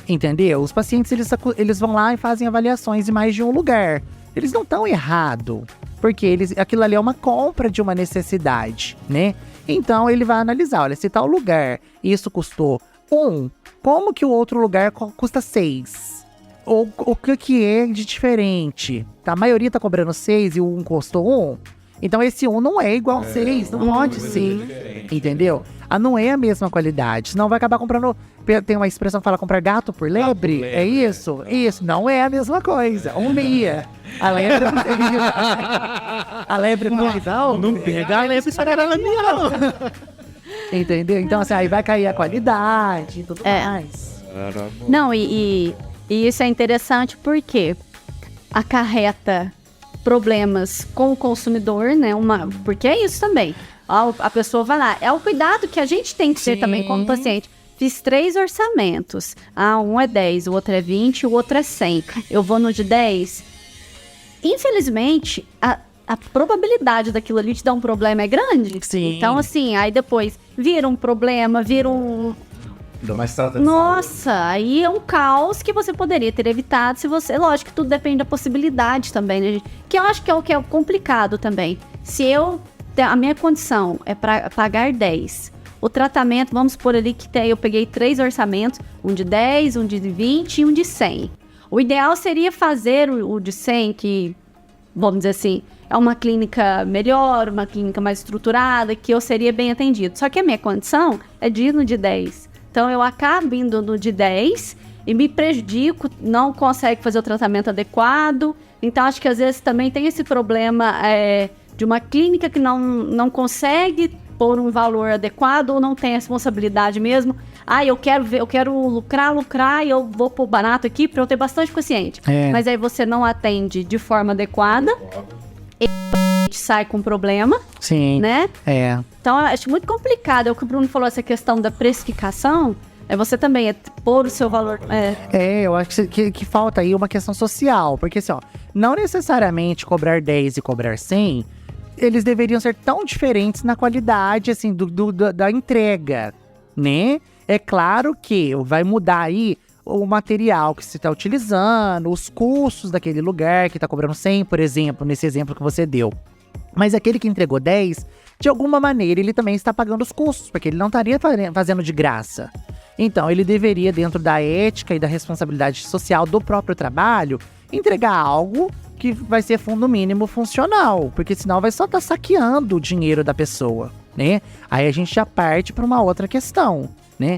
entendeu? Os pacientes, eles vão lá e fazem avaliações em mais de um lugar. Eles não estão errados, porque aquilo ali é uma compra de uma necessidade, né? Então, ele vai analisar, olha, se tal lugar isso custou 1, como que o outro lugar custa 6? Ou o que é de diferente? A maioria tá cobrando 6 e o 1 custou 1. Então esse 1 não é igual 6, não pode ser. Entendeu? Não é a mesma qualidade. Senão vai acabar comprando. Tem uma expressão que fala comprar gato por lebre. É isso? Isso. Não é a mesma coisa. A lebre não tem. A lebre não pega a lebre sararala não. Entendeu? Então, assim, aí vai cair a qualidade e tudo mais. Não, e isso é interessante porque acarreta problemas com o consumidor, né? Porque é isso também. A pessoa vai lá. É o cuidado que a gente tem que ter também como paciente. Fiz 3 orçamentos. Um é 10, o outro é 20, o outro é 100. Eu vou no de 10. Infelizmente, a probabilidade daquilo ali te dar um problema é grande. Sim. Então, assim, aí depois vira um problema, vira um... Nossa, aí é um caos que você poderia ter evitado se você... Lógico que tudo depende da possibilidade também, né, gente? Que eu acho que é o que é complicado também. Se a minha condição é para pagar 10, o tratamento, vamos supor ali que eu peguei 3 orçamentos, um de 10, um de 20 e um de 100. O ideal seria fazer o de 100, que, vamos dizer assim, é uma clínica melhor, uma clínica mais estruturada, que eu seria bem atendido. Só que a minha condição é de ir no de 10. Então, eu acabo indo no de 10 e me prejudico, não consegue fazer o tratamento adequado. Então, acho que às vezes também tem esse problema de uma clínica que não consegue pôr um valor adequado ou não tem a responsabilidade mesmo. Eu quero lucrar e eu vou pôr barato aqui para eu ter bastante paciente. Mas aí você não atende de forma adequada. Sai com problema. Sim. Né? Então, eu acho muito complicado. É o que o Bruno falou, essa questão da precificação. Você também pôr o seu valor. Eu acho que falta aí uma questão social. Porque assim, não necessariamente cobrar 10 e cobrar 100, eles deveriam ser tão diferentes na qualidade, assim, da entrega, né? É claro que vai mudar aí o material que você está utilizando, os custos daquele lugar que está cobrando 100, por exemplo, nesse exemplo que você deu. Mas aquele que entregou 10, de alguma maneira, ele também está pagando os custos, porque ele não estaria fazendo de graça. Então, ele deveria, dentro da ética e da responsabilidade social do próprio trabalho, entregar algo que vai ser fundo mínimo funcional, porque senão vai só estar saqueando o dinheiro da pessoa, né? Aí a gente já parte para uma outra questão, né?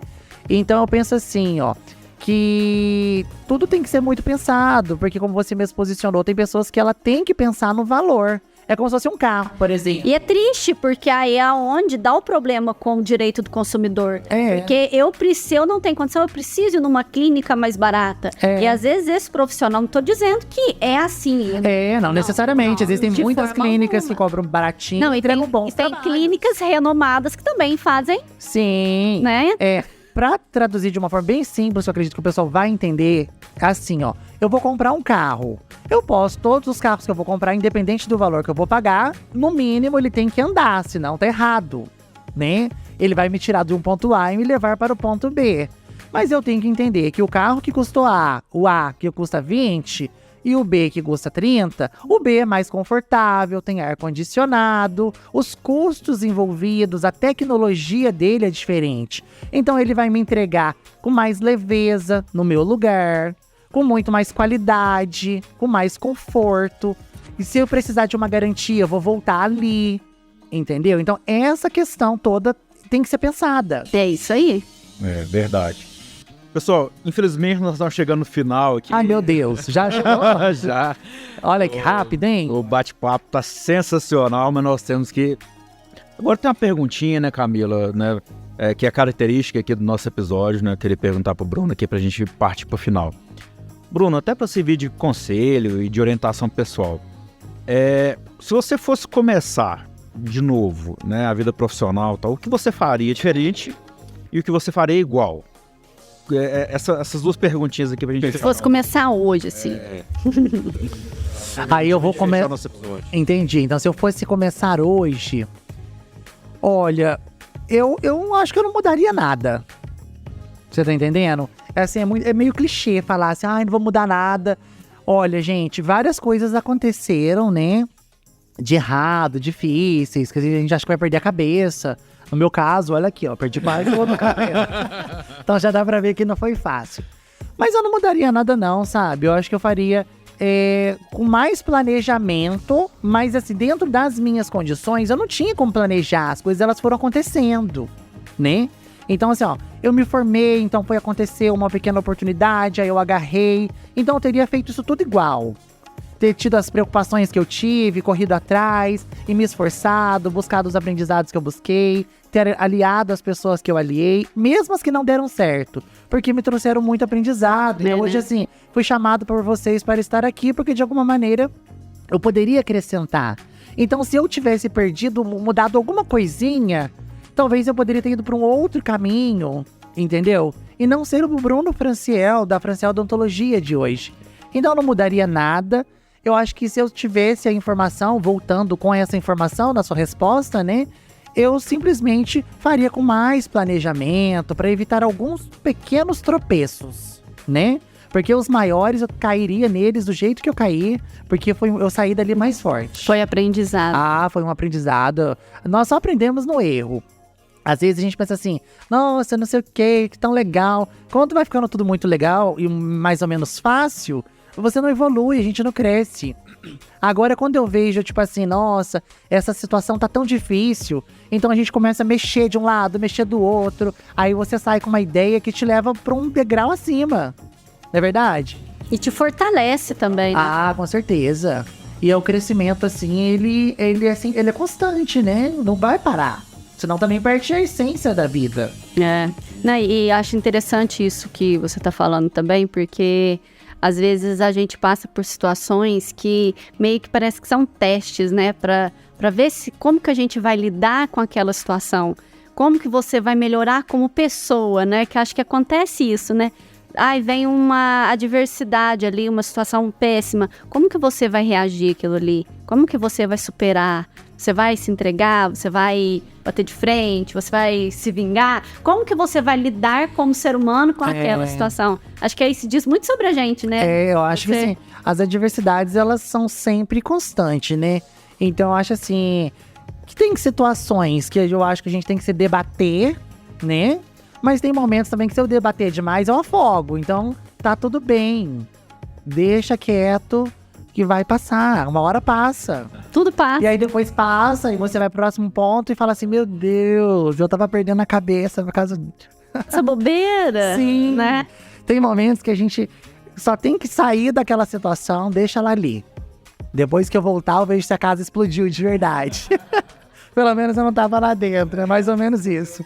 Então eu penso assim, ó, que tudo tem que ser muito pensado, porque como você mesmo posicionou, tem pessoas que ela tem que pensar no valor. É como se fosse um carro, por exemplo. E é triste, porque aí é onde dá o problema com o direito do consumidor. Porque eu não tenho condição, eu preciso ir numa clínica mais barata. E às vezes esse profissional, não tô dizendo que é assim. Não necessariamente. Existem muitas clínicas que cobram baratinho. Não, e tem clínicas renomadas que também fazem. Sim. Né? Pra traduzir de uma forma bem simples, eu acredito que o pessoal vai entender, assim, ó. Eu vou comprar um carro. Eu posso, todos os carros que eu vou comprar, independente do valor que eu vou pagar, no mínimo ele tem que andar, senão tá errado, né? Ele vai me tirar de um ponto A e me levar para o ponto B. Mas eu tenho que entender que o carro que custou o A que custa 20 e o B que custa 30, o B é mais confortável, tem ar-condicionado, os custos envolvidos, a tecnologia dele é diferente. Então ele vai me entregar com mais leveza no meu lugar, com muito mais qualidade, com mais conforto. E se eu precisar de uma garantia, eu vou voltar ali, entendeu? Então essa questão toda tem que ser pensada. É isso aí. É verdade. Pessoal, infelizmente nós estamos chegando no final aqui. Ai, meu Deus, já chegou? Já. Olha que rápido, hein? O bate-papo tá sensacional, mas nós temos que... Agora tem uma perguntinha, né, Camila, né, que é característica aqui do nosso episódio, né, eu queria perguntar pro Bruno aqui pra gente partir pro final. Bruno, até para servir de conselho e de orientação pessoal, se você fosse começar de novo, né, a vida profissional, tal, o que você faria diferente e o que você faria igual? Essas duas perguntinhas aqui pra gente... Se fosse começar hoje, assim. Aí eu vou começar... Entendi. Então, se eu fosse começar hoje... Olha, eu acho que eu não mudaria nada. Você tá entendendo? Assim, é meio clichê falar assim, não vou mudar nada. Olha, gente, várias coisas aconteceram, né? De errado, difíceis, que a gente acha que vai perder a cabeça. No meu caso, olha aqui, ó, perdi quase todo o cabelo. Então já dá pra ver que não foi fácil. Mas eu não mudaria nada não, sabe? Eu acho que eu faria com mais planejamento, mas assim, dentro das minhas condições, eu não tinha como planejar, as coisas elas foram acontecendo, né? Então assim, ó, eu me formei, então foi acontecer uma pequena oportunidade, aí eu agarrei, então eu teria feito isso tudo igual. Ter tido as preocupações que eu tive, corrido atrás e me esforçado, buscado os aprendizados que eu busquei, ter aliado as pessoas que eu aliei, mesmo as que não deram certo, porque me trouxeram muito aprendizado. E hoje, assim, fui chamado por vocês para estar aqui, porque de alguma maneira eu poderia acrescentar. Então, se eu tivesse perdido, mudado alguma coisinha, talvez eu poderia ter ido para um outro caminho, entendeu? E não ser o Bruno Franciel, da Franciel Odontologia de hoje. Então, eu não mudaria nada. Eu acho que se eu tivesse a informação, voltando com essa informação na sua resposta, né? Eu simplesmente faria com mais planejamento para evitar alguns pequenos tropeços, né? Porque os maiores eu cairia neles do jeito que eu caí, porque eu saí dali mais forte. Foi aprendizado. Foi um aprendizado. Nós só aprendemos no erro. Às vezes a gente pensa assim, nossa, não sei o que tão legal. Quando vai ficando tudo muito legal e mais ou menos fácil, você não evolui, a gente não cresce. Agora, quando eu vejo, tipo assim, nossa, essa situação tá tão difícil, então a gente começa a mexer de um lado, mexer do outro, aí você sai com uma ideia que te leva pra um degrau acima, não é verdade? E te fortalece também, né? Com certeza. E o crescimento, assim, ele é constante, né? Não vai parar. Senão também perde a essência da vida. E acho interessante isso que você tá falando também, porque... Às vezes a gente passa por situações que meio que parece que são testes, né? Pra ver como que a gente vai lidar com aquela situação. Como que você vai melhorar como pessoa, né? Que acho que acontece isso, né? Vem uma adversidade ali, uma situação péssima. Como que você vai reagir àquilo ali? Como que você vai superar? Você vai se entregar? Você vai bater de frente? Você vai se vingar? Como que você vai lidar como ser humano com aquela situação? Acho que aí se diz muito sobre a gente, né? Eu acho que assim, as adversidades, elas são sempre constantes, né? Então, eu acho assim, que tem situações que eu acho que a gente tem que se debater, né? Mas tem momentos também que se eu debater demais, eu afogo. Então, tá tudo bem. Deixa quieto que vai passar. Uma hora passa. Tudo passa. E aí depois passa e você vai pro próximo ponto e fala assim, meu Deus, eu tava perdendo a cabeça por causa... Essa bobeira. Sim. Né? Tem momentos que a gente só tem que sair daquela situação, deixa ela ali. Depois que eu voltar, eu vejo se a casa explodiu de verdade. Pelo menos eu não tava lá dentro, é mais ou menos isso.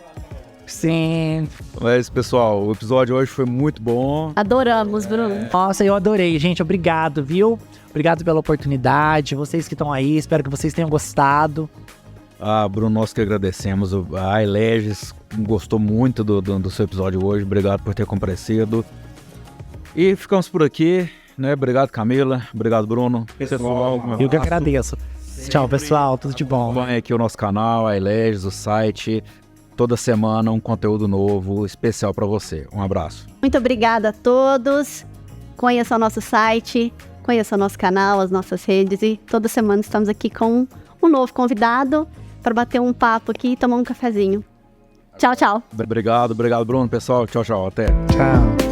Sim. Mas, pessoal, o episódio hoje foi muito bom. Adoramos, Bruno. Nossa, eu adorei, gente. Obrigado, viu? Obrigado pela oportunidade. Vocês que estão aí, espero que vocês tenham gostado. Bruno, nós que agradecemos. A Eleges gostou muito do seu episódio hoje. Obrigado por ter comparecido. E ficamos por aqui, né? Obrigado, Camila. Obrigado, Bruno. Pessoal, Eu que agradeço. Tchau, pessoal. Tudo de bom. Acompanhe aqui o nosso canal, a Eleges, o site. Toda semana um conteúdo novo, especial para você. Um abraço. Muito obrigada a todos. Conheçam o nosso site, conheçam o nosso canal, as nossas redes. E toda semana estamos aqui com um novo convidado para bater um papo aqui e tomar um cafezinho. Tchau, tchau. Obrigado, Bruno, pessoal. Tchau, tchau. Até. Tchau.